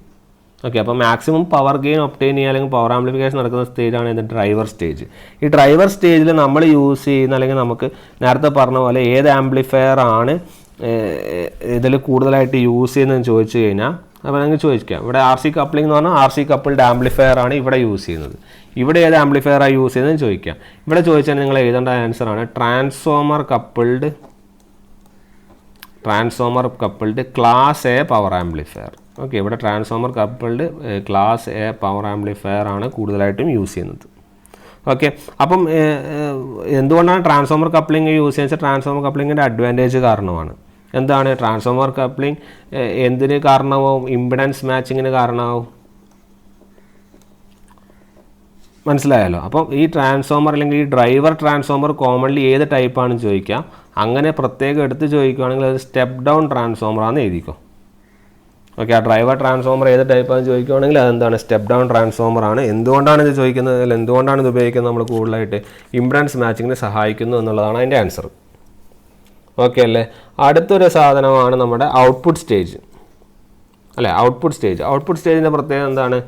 ഓക്കെ, അപ്പോൾ മാക്സിമം പവർ ഗെയിൻ ഒബ്റ്റെയിൻ ചെയ്യുക അല്ലെങ്കിൽ പവർ ആംപ്ലിഫിക്കേഷൻ നടക്കുന്ന സ്റ്റേജാണ് ഇത് ഡ്രൈവർ സ്റ്റേജ്. ഈ ഡ്രൈവർ സ്റ്റേജിൽ നമ്മൾ യൂസ് ചെയ്യുന്ന, അല്ലെങ്കിൽ നമുക്ക് നേരത്തെ പറഞ്ഞ പോലെ ഏത് ആംപ്ലിഫയർ ആണ് ഇതിൽ കൂടുതലായിട്ട് യൂസ് ചെയ്യുന്നതെന്ന് ചോദിച്ചു കഴിഞ്ഞാൽ അപ്പോൾ നിങ്ങൾക്ക് ചോദിക്കാം. ഇവിടെ RC കപ്ലിംഗ് എന്ന് പറഞ്ഞാൽ RC കപ്പിൾഡ് ആംപ്ലിഫയർ ആണ് ഇവിടെ യൂസ് ചെയ്യുന്നത്. ഇവിടെ ഏത് ആംപ്ലിഫയറാണ് യൂസ് ചെയ്യുന്നതെന്ന് ചോദിക്കാം. ഇവിടെ ചോദിച്ചാൽ നിങ്ങൾ എഴുതേണ്ട ആൻസറാണ് transformer coupled class A power amplifier. Okay, ഇവിടെ transformer coupled class A power amplifier ആണ് കൂടുതലായിട്ടും യൂസ് ചെയ്യുന്നത്. ഓക്കെ, അപ്പം എന്തുകൊണ്ടാണ് ട്രാൻസ്ഫോമർ കപ്ലിംഗ് യൂസ് ചെയ്യുന്നത്? ട്രാൻസ്ഫോമർ കപ്ലിങ്ങിൻ്റെ അഡ്വാൻറ്റേജ് കാരണമാണ്. എന്താണ് ട്രാൻസ്ഫോമർ കപ്ലിംഗ്? എന്തിന് കാരണമാവും? ഇമ്പിഡൻസ് മാച്ചിങ്ങിന് കാരണമാവും. മനസ്സിലായല്ലോ. അപ്പം ഈ ട്രാൻസ്ഫോമർ അല്ലെങ്കിൽ ഈ ഡ്രൈവർ ട്രാൻസ്ഫോമർ കോമൺലി ഏത് ടൈപ്പാണെന്ന് ചോദിക്കാം. അങ്ങനെ പ്രത്യേകം എടുത്ത് ചോദിക്കുകയാണെങ്കിൽ അത് സ്റ്റെപ്പ് ഡൗൺ ട്രാൻസ്ഫോമർ ആണെന്ന് എഴുതിക്കോ. ഓക്കെ, ആ ഡ്രൈവർ ട്രാൻസ്ഫോമർ ഏത് ടൈപ്പാണെന്ന് ചോദിക്കുകയാണെങ്കിൽ അതെന്താണ്? സ്റ്റെപ്പ് ഡൗൺ ട്രാൻസ്ഫോമർ ആണ്. എന്തുകൊണ്ടാണ് ഇത് ചോദിക്കുന്നത്, അല്ലെങ്കിൽ എന്തുകൊണ്ടാണ് ഇത് ഉപയോഗിക്കുന്നത്? നമ്മൾ കൂടുതലായിട്ട് ഇംപെഡൻസ് മാച്ചിങ്ങിന് സഹായിക്കുന്നു എന്നുള്ളതാണ് അതിൻ്റെ ആൻസർ. ഓക്കെ അല്ലേ. അടുത്തൊരു സാധനമാണ് നമ്മുടെ ഔട്ട്പുട്ട് സ്റ്റേജ് അല്ലേ. ഔട്ട്പുട്ട് സ്റ്റേജിൻ്റെ പ്രത്യേകത എന്താണ്?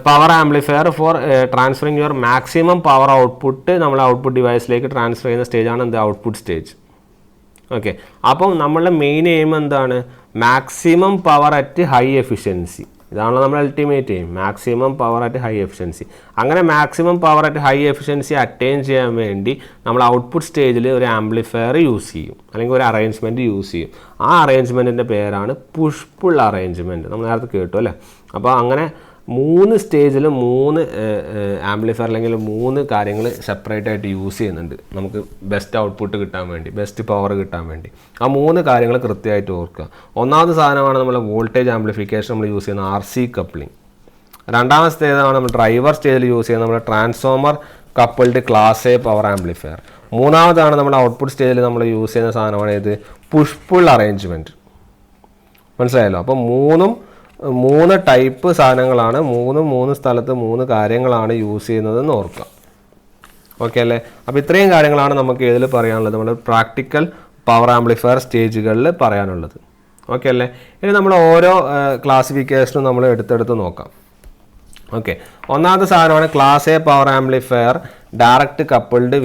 Power amplifier for transferring your maximum power output നമ്മൾ ഔട്ട്പുട്ട് ഡിവൈസിലേക്ക് ട്രാൻസ്ഫർ ചെയ്യുന്ന സ്റ്റേജാണ് എന്ത്? Output stage. ഓക്കെ, അപ്പം നമ്മളുടെ മെയിൻ എയിം എന്താണ്? Maximum power at high efficiency. ഇതാണല്ലോ നമ്മൾ ultimate aim, maximum power at high efficiency. അങ്ങനെ maximum power at high efficiency attain ചെയ്യാൻ വേണ്ടി നമ്മൾ ഔട്ട്പുട്ട് സ്റ്റേജിൽ ഒരു ആംപ്ലിഫയർ യൂസ് ചെയ്യും, അല്ലെങ്കിൽ ഒരു അറേഞ്ച്മെൻറ്റ് യൂസ് ചെയ്യും. ആ അറേഞ്ച്മെൻറ്റിൻ്റെ പേരാണ് പുഷ് പുൾ അറേഞ്ച്മെൻറ്റ്. നമ്മൾ നേരത്തെ കേട്ടു അല്ലേ. അപ്പോൾ അങ്ങനെ 3 സ്റ്റേജിലും 3 ആംപ്ലിഫയർ അല്ലെങ്കിൽ 3 കാര്യങ്ങൾ സെപ്പറേറ്റ് ആയിട്ട് യൂസ് ചെയ്യുന്നുണ്ട് നമുക്ക് ബെസ്റ്റ് ഔട്ട്പുട്ട് കിട്ടാൻ വേണ്ടി, ബെസ്റ്റ് പവർ കിട്ടാൻ വേണ്ടി. ആ 3 കാര്യങ്ങൾ കൃത്യമായിട്ട് ഓർക്കുക. ഒന്നാമത്തെ സാധനമാണ് നമ്മൾ വോൾട്ടേജ് ആംപ്ലിഫിക്കേഷൻ നമ്മൾ യൂസ് ചെയ്യുന്ന RC കപ്ലിംഗ്. രണ്ടാമത്തെ ഏതാണ്? നമ്മൾ ഡ്രൈവർ സ്റ്റേജിൽ യൂസ് ചെയ്യുന്ന നമ്മുടെ transformer coupled class A power amplifier. മൂന്നാമതാണ് നമ്മുടെ ഔട്ട്പുട്ട് സ്റ്റേജിൽ നമ്മൾ യൂസ് ചെയ്യുന്ന സാധനമാണ് ഇത് പുഷ് പുൾ അറേഞ്ച്മെൻറ്റ്. മനസ്സിലായല്ലോ. അപ്പോൾ 3 ടൈപ്പ് സാധനങ്ങളാണ്, 3 സ്ഥലത്ത് 3 കാര്യങ്ങളാണ് യൂസ് ചെയ്യുന്നതെന്ന് ഓർക്കുക. ഓക്കെ അല്ലേ. അപ്പോൾ ഇത്രയും കാര്യങ്ങളാണ് നമുക്ക് ഇതിൽ പറയാനുള്ളത്, നമ്മുടെ പ്രാക്ടിക്കൽ പവർ ആംപ്ലിഫയർ സ്റ്റേജുകളിൽ പറയാനുള്ളത്. ഓക്കെ അല്ലേ. ഇനി നമ്മൾ ഓരോ ക്ലാസിഫിക്കേഷനും നമ്മൾ എടുത്തെടുത്ത് നോക്കാം. ഓക്കെ, ഒന്നാമത്തെ സാധനമാണ് class A power amplifier direct coupled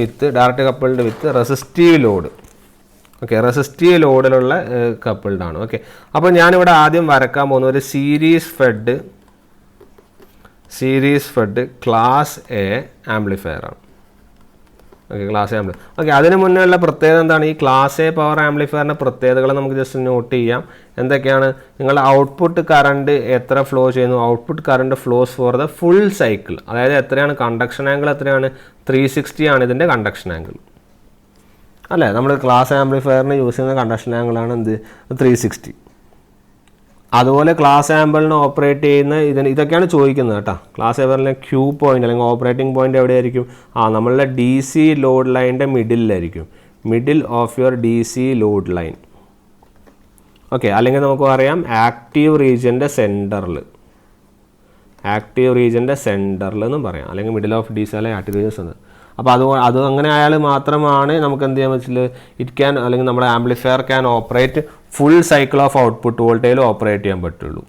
with resistive load. Okay, resistive ലോഡിലുള്ള കപ്പിൾഡാണ്. ഓക്കെ, അപ്പോൾ ഞാനിവിടെ ആദ്യം വരക്കാൻ പോകുന്ന ഒരു series fed class A amplifier ആണ്. Okay, class A amplifier. Okay, അതിന് മുന്നേ ഉള്ള പ്രത്യേകത എന്താണ്? ഈ ക്ലാസ് എ പവർ ആംപ്ലിഫയറിൻ്റെ പ്രത്യേകതകൾ നമുക്ക് ജസ്റ്റ് നോട്ട് ചെയ്യാം. എന്തൊക്കെയാണ്? നിങ്ങളുടെ ഔട്ട്പുട്ട് കറണ്ട് എത്ര ഫ്ലോ ചെയ്യുന്നു? Output current flows for the full cycle. അതായത് എത്രയാണ് കണ്ടക്ഷൻ ആംഗിൾ? എത്രയാണ്? 360 ആണ് ഇതിൻ്റെ കണ്ടക്ഷൻ ആംഗിൾ അല്ലേ. നമ്മൾ ക്ലാസ് ആംപ്ലിഫയറിന് യൂസ് ചെയ്യുന്ന കണ്ടക്ഷൻ ആംഗിളാണ് എന്ത്? 360. അതുപോലെ ക്ലാസ് ആംപിളിന് ഓപ്പറേറ്റ് ചെയ്യുന്ന ഇതൊക്കെയാണ് ചോദിക്കുന്നത് കേട്ടോ. ക്ലാസ് ആംപിളിലെ Q പോയിന്റ് അല്ലെങ്കിൽ ഓപ്പറേറ്റിംഗ് പോയിന്റ് എവിടെയായിരിക്കും? നമ്മളുടെ DC ലോഡ് ലൈനിൻ്റെ മിഡിലായിരിക്കും. Middle of your DC load line. Okay, അല്ലെങ്കിൽ നമുക്ക് പറയാം ആക്റ്റീവ് റീജിയൻ്റെ സെൻറ്ററിൽ, ആക്റ്റീവ് റീജിയൻ്റെ സെൻറ്ററിൽ എന്നും പറയാം, അല്ലെങ്കിൽ മിഡിൽ ഓഫ് DC അല്ലെങ്കിൽ ആക്റ്റീവ് റീജിയൻ സെൻറ്റർ. അപ്പോൾ അത് അങ്ങനെ ആയാൽ മാത്രമാണ് നമുക്ക് എന്ത് ചെയ്യാൻ പറ്റില്ല, ഇറ്റ് ക്യാൻ, അല്ലെങ്കിൽ നമ്മുടെ amplifier can operate full cycle of output വോൾട്ടേജിൽ ഓപ്പറേറ്റ് ചെയ്യാൻ പറ്റുള്ളൂ.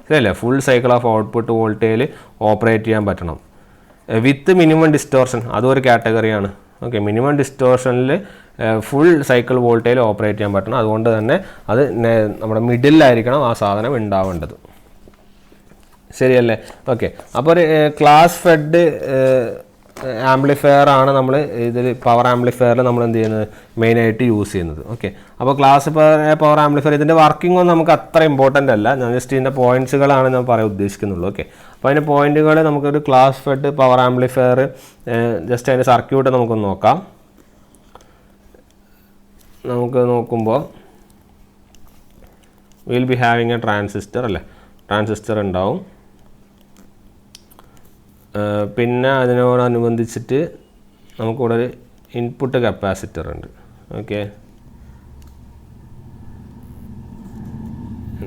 ശരിയല്ലേ? ഫുൾ സൈക്കിൾ ഓഫ് ഔട്ട്പുട്ട് വോൾട്ടേജിൽ ഓപ്പറേറ്റ് ചെയ്യാൻ പറ്റണം വിത്ത് മിനിമം ഡിസ്റ്റോർഷൻ. അതും ഒരു കാറ്റഗറിയാണ്. ഓക്കെ, മിനിമം ഡിസ്റ്റോർഷനിൽ ഫുൾ സൈക്കിൾ വോൾട്ടേജിൽ ഓപ്പറേറ്റ് ചെയ്യാൻ പറ്റണം. അതുകൊണ്ട് തന്നെ അത് നമ്മുടെ മിഡിലായിരിക്കണം ആ സാധനം ഉണ്ടാവേണ്ടത്. ശരിയല്ലേ? ഓക്കെ, അപ്പോൾ ഒരു ക്ലാസ് ഫെഡ് ആംപ്ലിഫയർ ആണ് നമ്മൾ ഇതിൽ പവർ ആംപ്ലിഫയറിൽ നമ്മൾ എന്ത് ചെയ്യുന്നത്, മെയിനായിട്ട് യൂസ് ചെയ്യുന്നത്. ഓക്കെ, അപ്പോൾ ക്ലാസ് പവർ ആംപ്ലിഫയർ ഇതിൻ്റെ വർക്കിംഗ് ഒന്നും നമുക്ക് അത്ര ഇമ്പോർട്ടൻ്റ് അല്ല. ഞാൻ ജസ്റ്റ് ഇതിൻ്റെ പോയിൻറ്റ്സുകളാണ് ഞാൻ പറയാൻ ഉദ്ദേശിക്കുന്നുള്ളൂ. ഓക്കെ, അപ്പോൾ അതിൻ്റെ പോയിൻറ്റുകൾ നമുക്കൊരു class fed power amplifier just അതിൻ്റെ സർക്യൂട്ട് നമുക്കൊന്ന് നോക്കാം. നമുക്ക് നോക്കുമ്പോൾ will be having A transistor, അല്ലേ? ട്രാൻസിസ്റ്റർ ഉണ്ടാവും. പിന്നെ അതിനോടനുബന്ധിച്ചിട്ട് നമുക്കിവിടെ ഒരു ഇൻപുട്ട് കപ്പാസിറ്റർ ഉണ്ട്. ഓക്കെ,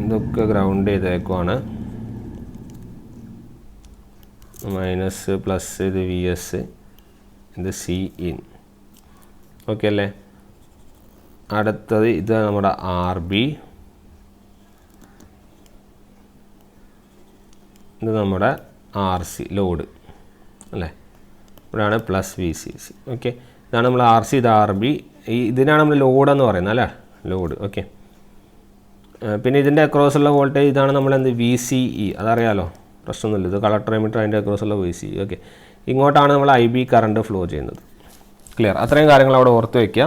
ഇതൊക്കെ ഗ്രൗണ്ട് ചെയ്തേക്കുവാണ്. മൈനസ് പ്ലസ് ഇത് VS, ഇത് C ഇൻ. ഓക്കെ അല്ലേ? അടുത്തത് ഇത് നമ്മുടെ RB, ഇത് നമ്മുടെ RC ലോഡ്, അല്ലേ? ഇവിടെയാണ് പ്ലസ് VCC. ഓക്കെ, ഇതാണ് നമ്മൾ RC, ഇത് RB. ഇതിനാണ് നമ്മൾ ലോഡെന്ന് പറയുന്നത്, അല്ലേ? ലോഡ്. ഓക്കെ, പിന്നെ ഇതിൻ്റെ അക്രോസുള്ള വോൾട്ടേജ് ഇതാണ് നമ്മൾ എന്ത് VCE, അതറിയാലോ, പ്രശ്നമൊന്നുമില്ല. ഇത് കളക്ടർ എമിറ്റർ, അതിൻ്റെ അക്രോസുള്ള VCE. ഓക്കെ, ഇങ്ങോട്ടാണ് നമ്മൾ IB കറണ്ട് ഫ്ലോ ചെയ്യുന്നത്. ക്ലിയർ? അത്രയും കാര്യങ്ങൾ അവിടെ ഓർത്ത് വയ്ക്കുക.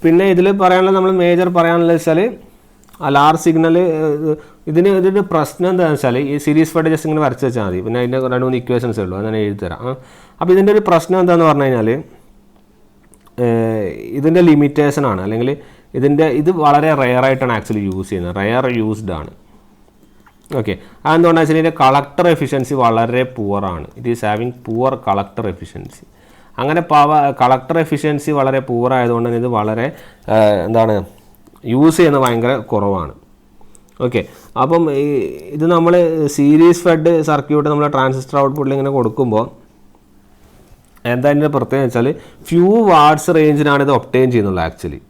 പിന്നെ ഇതിൽ പറയാനുള്ളത്, നമ്മൾ മേജർ പറയാനുള്ളത് വെച്ചാൽ ആ ലാർജ് സിഗ്നൽ ഇതിൻ്റെ പ്രശ്നം എന്താണെന്ന് വെച്ചാൽ ഈ സീരീസ് ഫെഡ് ജസ്റ്റ് ഇങ്ങനെ വരച്ച് വെച്ചാൽ മതി. പിന്നെ അതിൻ്റെ 2-3 ഇക്വേഷൻസ് ഉള്ളൂ, അത് ഞാൻ എഴുതി തരാം. അപ്പോൾ ഇതിൻ്റെ ഒരു പ്രശ്നം എന്താണെന്ന് പറഞ്ഞു കഴിഞ്ഞാൽ ഇതിൻ്റെ ലിമിറ്റേഷനാണ്, അല്ലെങ്കിൽ ഇത് വളരെ റെയറായിട്ടാണ് ആക്ച്വലി യൂസ് ചെയ്യുന്നത്, റെയർ യൂസ്ഡ് ആണ്. ഓക്കെ, അതെന്തുകൊണ്ടാണെന്ന് വെച്ചാൽ ഇതിൻ്റെ കളക്ടർ എഫിഷ്യൻസി വളരെ പുവറാണ്. It is having poor collector efficiency. അങ്ങനെ കളക്ടർ എഫിഷ്യൻസി വളരെ പുവറായതുകൊണ്ട് തന്നെ ഇത് വളരെ എന്താണ് യൂസ് ചെയ്യുന്നത് ഭയങ്കര കുറവാണ്. ഓക്കെ, അപ്പം ഇത് നമ്മൾ സീരീസ് ഫെഡ് സർക്യൂട്ട് നമ്മൾ ട്രാൻസിസ്റ്റർ ഔട്ട്പുട്ടിൽ ഇങ്ങനെ കൊടുക്കുമ്പോൾ എന്താ അതിൻ്റെ പ്രത്യേകത വെച്ചാൽ ഫ്യൂ വാട്ട്സ് റേഞ്ചിനാണ് ഇത് ഒബ്റ്റെയിൻ ചെയ്യുന്നുള്ളൂ ആക്ച്വലി.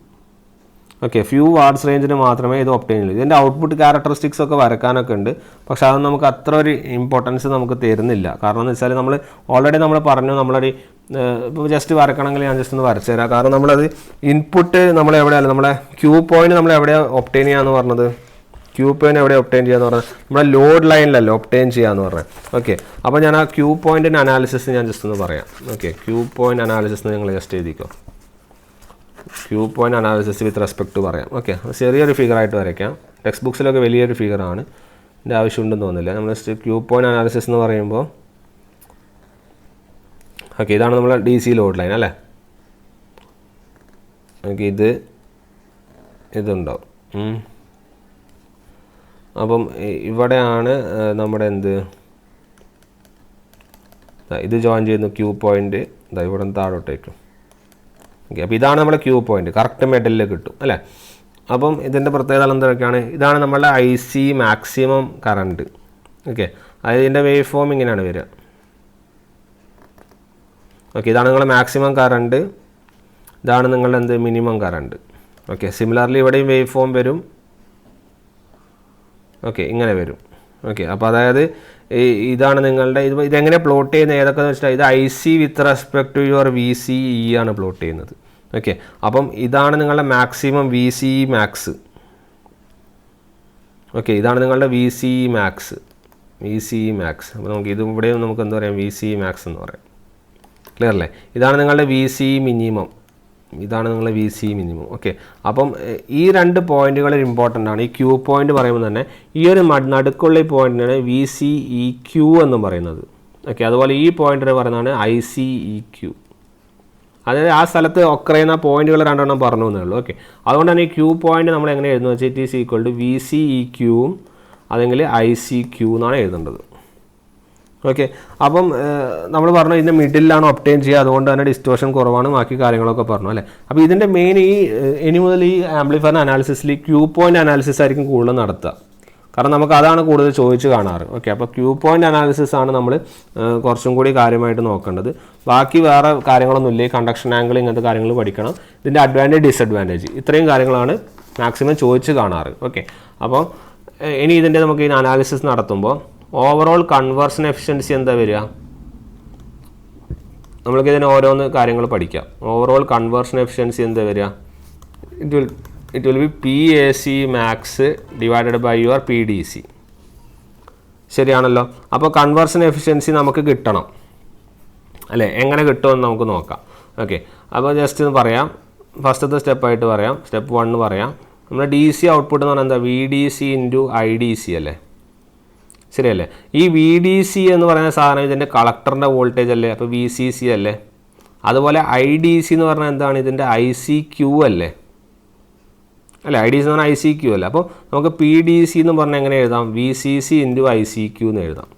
ഓക്കെ, ഫ്യൂ വാട്ട്സ് റേഞ്ചിന് മാത്രമേ ഇത് ഒബ്റ്റെയിൻ ചെയ്യുള്ളൂ. ഇതിൻ്റെ ഔട്ട്പുട്ട് ക്യാരക്ടറിസ്റ്റിക്സ് ഒക്കെ വരക്കാനൊക്കെ ഉണ്ട്, പക്ഷേ അത് നമുക്ക് അത്ര ഒരു ഇമ്പോർട്ടൻസ് നമുക്ക് തരുന്നില്ല. കാരണം എന്ന് വെച്ചാൽ നമ്മൾ ഓൾറെഡി നമ്മൾ പറഞ്ഞു, നമ്മളൊരു ഇപ്പോൾ ജസ്റ്റ് വരക്കണമെങ്കിൽ ഞാൻ ജസ്റ്റ് ഒന്ന് വരച്ചു തരാം. കാരണം നമ്മളത് ഇൻപുട്ട് നമ്മൾ എവിടെയല്ല, നമ്മളെ ക്യൂ പോയിന്റ് നമ്മൾ എവിടെയാണ് ഒബ്റ്റെയിൻ ചെയ്യാന്ന് പറഞ്ഞത്, ക്യൂ പോയിന്റ് എവിടെ ഒബ്റ്റെയിൻ ചെയ്യാന്ന് പറഞ്ഞത് നമ്മുടെ ലോഡ് ലൈനിലല്ലോ ഒബ്റ്റെയിൻ ചെയ്യാന്ന് പറഞ്ഞത്. ഓക്കെ, അപ്പോൾ ഞാൻ ആ ക്യൂ പോയിന്റിൻ്റെ അനാലിസിസ് ഞാൻ ജസ്റ്റ് ഒന്ന് പറയാം. ഓക്കെ, ക്യൂ പോയിന്റ് അനാലിസിസ് നിങ്ങൾ ജസ്റ്റ് എഴുതിക്കോ. Q point analysis with respect പറയാം. ഓക്കെ, ചെറിയൊരു ഫിഗറായിട്ട് വരയ്ക്കാം. ടെക്സ്റ്റ് ബുക്സിലൊക്കെ വലിയൊരു ഫിഗറാണ്, ഇതിൻ്റെ ആവശ്യമുണ്ടെന്ന് തോന്നുന്നില്ല. നമ്മൾ ജസ്റ്റ് ക്യൂ പോയിന്റ് അനാലിസിസ് എന്ന് പറയുമ്പോൾ ഓക്കെ, ഇതാണ് നമ്മളെ DC ലോഡ് ലൈൻ, അല്ലേ? ഓക്കെ, ഇതുണ്ടാവും. അപ്പം ഇവിടെയാണ് നമ്മുടെ ഇത് ജോയിൻ ചെയ്യുന്നു ക്യൂ പോയിന്റ്, ഇവിടെ താഴോട്ടേക്കും. ഓക്കെ, അപ്പോൾ ഇതാണ് നമ്മുടെ ക്യൂ പോയിന്റ്, കറക്റ്റ് മെഡലിൽ കിട്ടും, അല്ലേ? അപ്പം ഇതിൻ്റെ പ്രത്യേകത എന്തൊക്കെയാണ്? ഇതാണ് നമ്മളുടെ IC മാക്സിമം കറണ്ട്. ഓക്കെ, അതായത് ഇതിൻ്റെ വേവ് ഫോം ഇങ്ങനെയാണ് വരിക. ഓക്കെ, ഇതാണ് നിങ്ങളുടെ മാക്സിമം കറണ്ട്, ഇതാണ് നിങ്ങളുടെ മിനിമം കറണ്ട്. ഓക്കെ, സിമിലർലി ഇവിടെയും വേവ് ഫോം വരും. ഓക്കെ, ഇങ്ങനെ വരും. ഓക്കെ, അപ്പോൾ അതായത് ഇതാണ് നിങ്ങളുടെ ഇതെങ്ങനെ പ്ലോട്ട് ചെയ്യുന്നത് ഏതൊക്കെ വെച്ചാൽ ഇത് IC with respect to your VCE ആണ് പ്ലോട്ട് ചെയ്യുന്നത്. ഓക്കെ, അപ്പം ഇതാണ് നിങ്ങളുടെ മാക്സിമം VCE മാക്സ്. ഓക്കെ, ഇതാണ് നിങ്ങളുടെ VCE മാക്സ്. അപ്പോൾ നമുക്ക് ഇത് ഇവിടെയും നമുക്ക് എന്താ പറയാം, VCE മാക്സ് എന്ന് പറയാം. ക്ലിയർ അല്ലേ? ഇതാണ് നിങ്ങളുടെ VCE മിനിമം, ഇതാണ് നിങ്ങളുടെ VCE മിനിമം. ഓക്കെ, അപ്പം ഈ രണ്ട് പോയിന്റുകൾ ഇമ്പോർട്ടൻ്റ് ആണ്. ഈ ക്യൂ പോയിന്റ് പറയുമ്പോൾ തന്നെ ഈ ഒരു നടുക്കുള്ള ഈ പോയിന്റിനാണ് VCEQ എന്ന് പറയുന്നത്. ഓക്കെ, അതുപോലെ ഈ പോയിന്റിന് പറയുന്നതാണ് ICEQ. അതായത് ആ സ്ഥലത്ത് ഒക്കെ ചെയ്യുന്ന പോയിന്റുകൾ രണ്ടെണ്ണം പറഞ്ഞു എന്നേ ഉള്ളൂ. ഓക്കെ, അതുകൊണ്ട് തന്നെ ഈ ക്യൂ പോയിന്റ് നമ്മൾ എങ്ങനെ എഴുതുന്നത് വെച്ചാൽ it is equal to VCEQ അല്ലെങ്കിൽ ICQ എന്നാണ് എഴുതേണ്ടത്. ഓക്കെ. അപ്പം നമ്മൾ പറഞ്ഞു ഇതിൻ്റെ മിഡിലാണ് ഒബ്റ്റെയിൻ ചെയ്യുക, അതുകൊണ്ട് തന്നെ ഡിസ്റ്റോർഷൻ കുറവാണ്, ബാക്കി കാര്യങ്ങളൊക്കെ പറഞ്ഞു അല്ലേ. അപ്പോൾ ഇതിൻ്റെ മെയിൻ ഇനി മുതൽ ഈ ആംപ്ലിഫയർ അനാലിസിസിൽ ക്യൂ പോയിൻ്റ് അനാലിസിസ് ആയിരിക്കും കൂടുതൽ നടത്തുക, കാരണം നമുക്ക് അതാണ് കൂടുതൽ ചോദിച്ച് കാണാറ്. ഓക്കെ. അപ്പോൾ ക്യൂ പോയിൻ്റ് അനാലിസിസ് ആണ് നമ്മൾ കുറച്ചും കൂടി കാര്യമായിട്ട് നോക്കേണ്ടത്. ബാക്കി വേറെ കാര്യങ്ങളൊന്നുമില്ല. ഈ കണ്ടക്ഷൻ ആംഗിൾ ഇങ്ങനത്തെ കാര്യങ്ങൾ പഠിക്കണം, ഇതിൻ്റെ അഡ്വാൻറ്റേജ് ഡിസഡ്വാൻറ്റേജ് ഇത്രയും കാര്യങ്ങളാണ് മാക്സിമം ചോദിച്ച് കാണാറ്. ഓക്കെ. അപ്പോൾ ഇനി ഇതിൻ്റെ നമുക്ക് ഈ അനാലിസിസ് നടത്തുമ്പോൾ ഓവറോൾ കൺവേർഷൻ എഫിഷ്യൻസി എന്താ വരിക? നമ്മൾക്ക് ഇതിന് ഓരോന്ന് കാര്യങ്ങൾ പഠിക്കാം. ഓവറോൾ കൺവേർഷൻ എഫിഷ്യൻസി എന്താ വരിക? It will be PAC max divided by your PDC. ശരിയാണല്ലോ. അപ്പോൾ കൺവേർഷൻ എഫിഷ്യൻസി നമുക്ക് കിട്ടണം അല്ലേ. എങ്ങനെ കിട്ടുമെന്ന് നമുക്ക് നോക്കാം. ഓക്കെ. അപ്പോൾ ജസ്റ്റ് ഒന്ന് പറയാം. ഫസ്റ്റത്തെ സ്റ്റെപ്പായിട്ട് പറയാം. സ്റ്റെപ്പ് 1 പറയാം. നമ്മുടെ DC ഔട്ട്പുട്ട് എന്ന് പറഞ്ഞാൽ എന്താ? VDC ഇൻറ്റു IDC അല്ലേ. ശരിയല്ലേ. ഈ VDC എന്ന് പറയുന്ന സാധനം ഇതിൻ്റെ കളക്ടറിൻ്റെ വോൾട്ടേജ് അല്ലേ, അപ്പോൾ VCC അല്ലേ. അതുപോലെ IDC എന്ന് പറഞ്ഞാൽ എന്താണ്? ഇതിൻ്റെ ICQ അല്ലേ അല്ലേ. IDC എന്ന് പറഞ്ഞാൽ ICQ അല്ലേ. അപ്പോൾ നമുക്ക് PDC എന്ന് പറഞ്ഞാൽ എങ്ങനെ എഴുതാം? VCC ഇൻറ്റു ICQ എന്ന് എഴുതാം.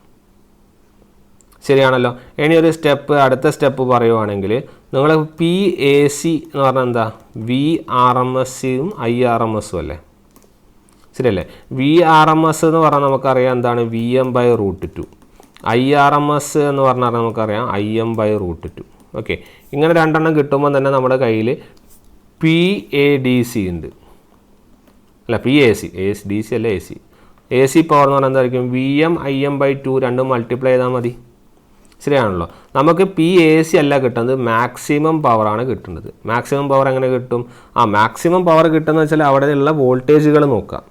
ശരിയാണല്ലോ. ഇനി ഒരു സ്റ്റെപ്പ്, അടുത്ത സ്റ്റെപ്പ് പറയുവാണെങ്കിൽ നിങ്ങൾ PAC എന്ന് പറഞ്ഞാൽ എന്താ? VRMSയും IRMSും അല്ലേ. ശരിയല്ലേ. VRMS എന്ന് പറഞ്ഞാൽ നമുക്കറിയാം എന്താണ്? VM/√2. IRMS എന്ന് പറഞ്ഞാൽ നമുക്കറിയാം IM/√2. ഓക്കെ. ഇങ്ങനെ രണ്ടെണ്ണം കിട്ടുമ്പോൾ തന്നെ നമ്മുടെ കയ്യിൽ PADC ഉണ്ട് അല്ല, PAC. DC അല്ല, AC പവർ എന്ന് പറഞ്ഞാൽ എന്തായിരിക്കും? VM IM/2 രണ്ടും മൾട്ടിപ്ലൈ ചെയ്താൽ മതി. ശരിയാണല്ലോ. നമുക്ക് PAC അല്ല കിട്ടുന്നത്, മാക്സിമം പവറാണ് കിട്ടുന്നത്. മാക്സിമം പവർ എങ്ങനെ കിട്ടും? മാക്സിമം പവർ കിട്ടുന്നത് വെച്ചാൽ അവിടെയുള്ള വോൾട്ടേജുകൾ നോക്കാം.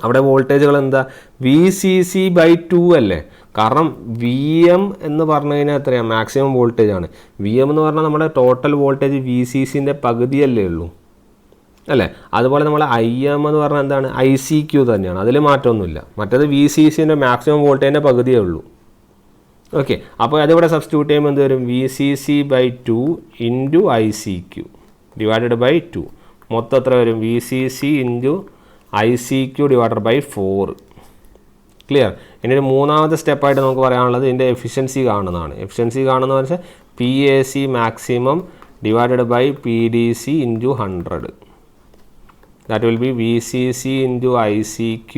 അവിടെ വോൾട്ടേജുകൾ എന്താ? VCC/2 അല്ലേ. കാരണം VM എന്ന് പറഞ്ഞു കഴിഞ്ഞാൽ എത്രയാണ്? മാക്സിമം വോൾട്ടേജ് ആണ്. VM എന്ന് പറഞ്ഞാൽ നമ്മുടെ ടോട്ടൽ വോൾട്ടേജ് VCCൻ്റെ പകുതിയല്ലേ ഉള്ളൂ അല്ലേ. അതുപോലെ നമ്മൾ IM എന്ന് പറഞ്ഞാൽ എന്താണ്? ICQ തന്നെയാണ്, അതിൽ മാറ്റമൊന്നുമില്ല. മറ്റേത് VCCൻ്റെ മാക്സിമം വോൾട്ടേജിൻ്റെ പകുതിയേ ഉള്ളൂ. ഓക്കെ. അപ്പോൾ അതിവിടെ സബ്സ്റ്റിറ്റ്യൂട്ട് ചെയ്യുമ്പോൾ എന്ത് വരും? VCC/2 into ICQ divided by 2. മൊത്തം എത്ര വരും? VCC into ICQ divided by 4. Clear. ഇനി ഒരു മൂന്നാമത്തെ സ്റ്റെപ്പായിട്ട് നമുക്ക് പറയാനുള്ളത് ഇതിൻ്റെ എഫിഷ്യൻസി കാണുന്നതാണ്. എഫിഷ്യൻസി കാണുന്നതെന്ന് വെച്ചാൽ PAC maximum divided by PDC into 100. That will be VCC into ICQ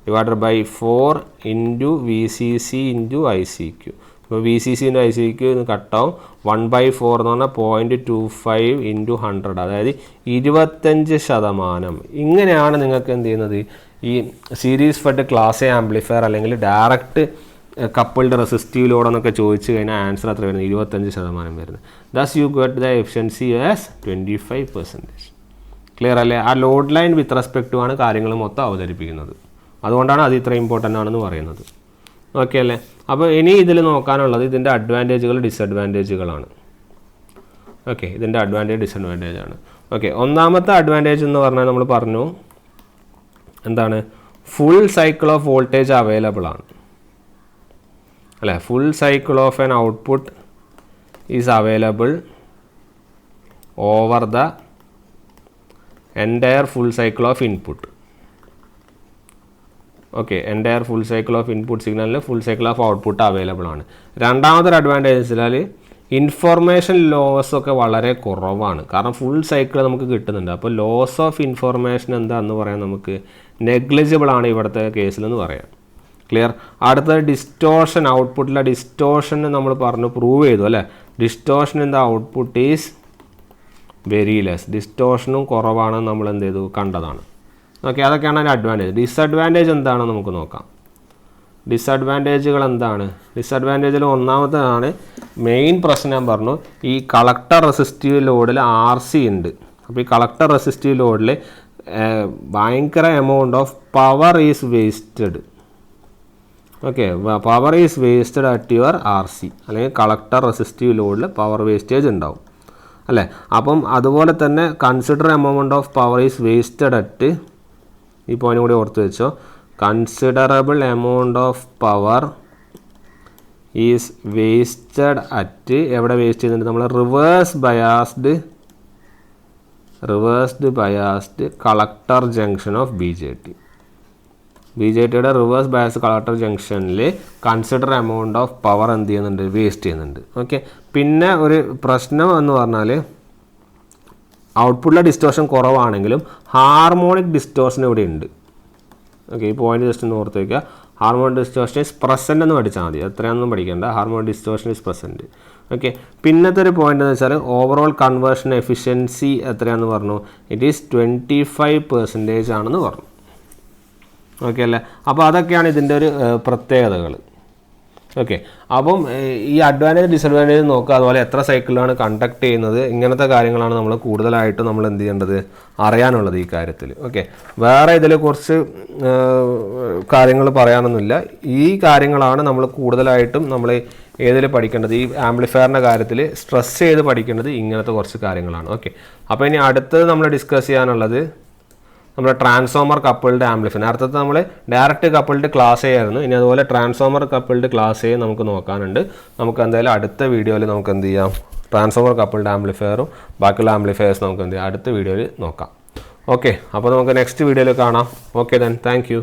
divided by 4 into VCC into ICQ. ഇപ്പോൾ VCC ഇൻറ്റു ICQ കട്ടാവും. 1/4 എന്ന് പറഞ്ഞാൽ 0.25 ഇൻറ്റു 100, അതായത് 25%. ഇങ്ങനെയാണ് നിങ്ങൾക്ക് എന്ത് ചെയ്യുന്നത്? ഈ series fed class A amplifier അല്ലെങ്കിൽ ഡയറക്റ്റ് കപ്പിൾഡ് റെസിസ്റ്റീവ് ലോഡ് എന്നൊക്കെ ചോദിച്ചു കഴിഞ്ഞാൽ ആൻസർ അത്ര വരുന്നത് 25% വരുന്നത്. Thus you get the efficiency as 25%. Clear അല്ലേ? ആ ലോഡ് ലൈൻ വിത്ത് റെസ്പെക്റ്റീവ് ആണ് കാര്യങ്ങൾ മൊത്തം അവതരിപ്പിക്കുന്നത്. അതുകൊണ്ടാണ് അത് ഇത്ര ഇമ്പോർട്ടൻ്റ് ആണെന്ന് പറയുന്നത്. ഓക്കെ അല്ലേ. അപ്പോൾ ഇനി ഇതിൽ നോക്കാനുള്ളത് ഇതിൻ്റെ അഡ്വാൻറ്റേജുകൾ ഡിസഡ്വാൻറ്റേജുകളാണ്. ഓക്കെ. ഇതിൻ്റെ അഡ്വാൻറ്റേജ് ഡിസഡ്വാൻറ്റേജ് ആണ്. ഓക്കെ. ഒന്നാമത്തെ അഡ്വാൻറ്റേജ് എന്ന് പറഞ്ഞാൽ നമ്മൾ പറഞ്ഞു എന്താണ്? Full cycle of voltage available ആണ് അല്ലേ. Full cycle of an output is available over the entire full cycle of input. Okay. Entire full cycle of input സിഗ്നലിൽ full cycle of output available ആണ്. രണ്ടാമതൊരു അഡ്വാൻറ്റേജ് വെച്ചാൽ information loss ഒക്കെ വളരെ കുറവാണ്. കാരണം ഫുൾ സൈക്കിൾ നമുക്ക് കിട്ടുന്നുണ്ട്. അപ്പോൾ ലോസ് ഓഫ് ഇൻഫോർമേഷൻ എന്താണെന്ന് പറയാൻ നമുക്ക് നെഗ്ലിജിബിൾ ആണ് ഇവിടുത്തെ കേസിലെന്ന് പറയാം. ക്ലിയർ. അടുത്തത് ഡിസ്റ്റോർഷൻ. ഔട്ട്പുട്ടിലെ ഡിസ്റ്റോർഷൻ നമ്മൾ പറഞ്ഞു, പ്രൂവ് ചെയ്തു അല്ലേ. Distortion in the output is very less. ഡിസ്റ്റോർഷനും കുറവാണെന്ന് നമ്മൾ എന്ത് ചെയ്തു? കണ്ടതാണ്. ഓക്കെ. അതൊക്കെയാണ് അതിൻ്റെ അഡ്വാൻറ്റേജ്. ഡിസഡ്വാൻറ്റേജ് എന്താണെന്ന് നമുക്ക് നോക്കാം. ഡിസഡ്വാൻറ്റേജുകൾ എന്താണ്? ഡിസഡ്വാൻറ്റേജിൽ ഒന്നാമത്തേതാണ് മെയിൻ പ്രശ്നം ഞാൻ പറഞ്ഞു, ഈ കളക്ടർ റെസിസ്റ്റീവ് ലോഡിൽ RC ഉണ്ട്. അപ്പോൾ ഈ കളക്ടർ റെസിസ്റ്റീവ് ലോഡിൽ ഭയങ്കര amount of power is wasted. Okay. Power is wasted at your RC അല്ലെങ്കിൽ കളക്ടർ റെസിസ്റ്റീവ് ലോഡിൽ പവർ വേസ്റ്റേജ് ഉണ്ടാവും അല്ലേ. അപ്പം അതുപോലെ തന്നെ consider amount of power is wasted at, ഈ പോയിന്റ് കൂടി ഓർത്ത് വെച്ചോ, considerable amount of power is wasted at, എവിടെ വേസ്റ്റ് ചെയ്യുന്നുണ്ട് നമ്മൾ? Reversed biased collector junction of BJT. BJTയുടെ റിവേഴ്സ് ബയസ് കളക്ടർ ജംഗ്ഷനിൽ കൺസിഡർ എമൗണ്ട് ഓഫ് പവർ എന്ത് ചെയ്യുന്നുണ്ട്, വേസ്റ്റ് ചെയ്യുന്നുണ്ട്. ഓക്കെ, പിന്നെ ഒരു പ്രശ്നം എന്ന് പറഞ്ഞാൽ ഔട്ട്പുട്ടിലെ ഡിസ്റ്റോർഷൻ കുറവാണെങ്കിലും ഹാർമോണിക് ഡിസ്റ്റോർഷൻ ഇവിടെ ഉണ്ട്. ഓക്കെ, ഈ പോയിന്റ് ജസ്റ്റ് ഒന്ന് ഓർത്ത് വയ്ക്കുക. ഹാർമോണിക് ഡിസ്റ്റോർഷൻ ഇസ് പ്രസൻറ്റ് എന്ന് പഠിച്ചാൽ മതി, എത്രയാണെന്നും പഠിക്കേണ്ട. Harmonic distortion is present. Okay, പിന്നത്തെ ഒരു പോയിന്റ് എന്ന് വെച്ചാൽ ഓവറോൾ കൺവേർഷൻ എഫിഷ്യൻസി എത്രയാണെന്ന് പറഞ്ഞു, ഇറ്റ് ഈസ് 25% ആണെന്ന് പറഞ്ഞു. ഓക്കെ അല്ലേ, അപ്പോൾ അതൊക്കെയാണ് ഇതിൻ്റെ ഒരു പ്രത്യേകതകൾ. ഓക്കെ, അപ്പം ഈ അഡ്വാൻറ്റേജ് ഡിസഡ്വാൻറ്റേജ് നോക്കുക, അതുപോലെ എത്ര സൈക്കിളാണ് കണ്ടക്ട് ചെയ്യുന്നത്, ഇങ്ങനത്തെ കാര്യങ്ങളാണ് നമ്മൾ കൂടുതലായിട്ട് നമ്മൾ എന്ത് ചെയ്യേണ്ടത്, അറിയാനുള്ളത് ഈ കാര്യത്തിൽ. ഓക്കെ, വേറെ ഇതിൽ കുറച്ച് കാര്യങ്ങൾ പറയാനൊന്നുമില്ല. ഈ കാര്യങ്ങളാണ് നമ്മൾ കൂടുതലായിട്ടും നമ്മൾ ഏതിൽ പഠിക്കേണ്ടത്, ഈ ആംപ്ലിഫയറിൻ്റെ കാര്യത്തിൽ സ്ട്രെസ് ചെയ്ത് പഠിക്കേണ്ടത് ഇങ്ങനത്തെ കുറച്ച് കാര്യങ്ങളാണ്. ഓക്കെ, അപ്പോൾ ഇനി അടുത്തത് നമ്മൾ ഡിസ്കസ് ചെയ്യാനുള്ളത് നമ്മുടെ ട്രാൻസ്ഫോമർ കപ്പിൾഡ് ആംപ്ലിഫയർ. നേരത്തെ നമ്മൾ ഡയറക്റ്റ് കപ്പിൾഡ് ക്ലാസ് ചെയ്യായിരുന്നു, ഇനി അതുപോലെ ട്രാൻസ്ഫോമർ കപ്പിൾഡ് ക്ലാസ് നമുക്ക് നോക്കാനുണ്ട്. നമുക്ക് എന്തായാലും അടുത്ത വീഡിയോയിൽ നമുക്ക് എന്ത് ചെയ്യാം, ട്രാൻസ്ഫോമർ കപ്പിൾഡ് ആംപ്ലിഫയറും ബാക്കിയുള്ള ആംപ്ലിഫയേഴ്സ് നമുക്ക് എന്ത് ചെയ്യാം അടുത്ത വീഡിയോയിൽ നോക്കാം. ഓക്കെ, അപ്പോൾ നമുക്ക് നെക്സ്റ്റ് വീഡിയോയിൽ കാണാം. Okay then, thank you.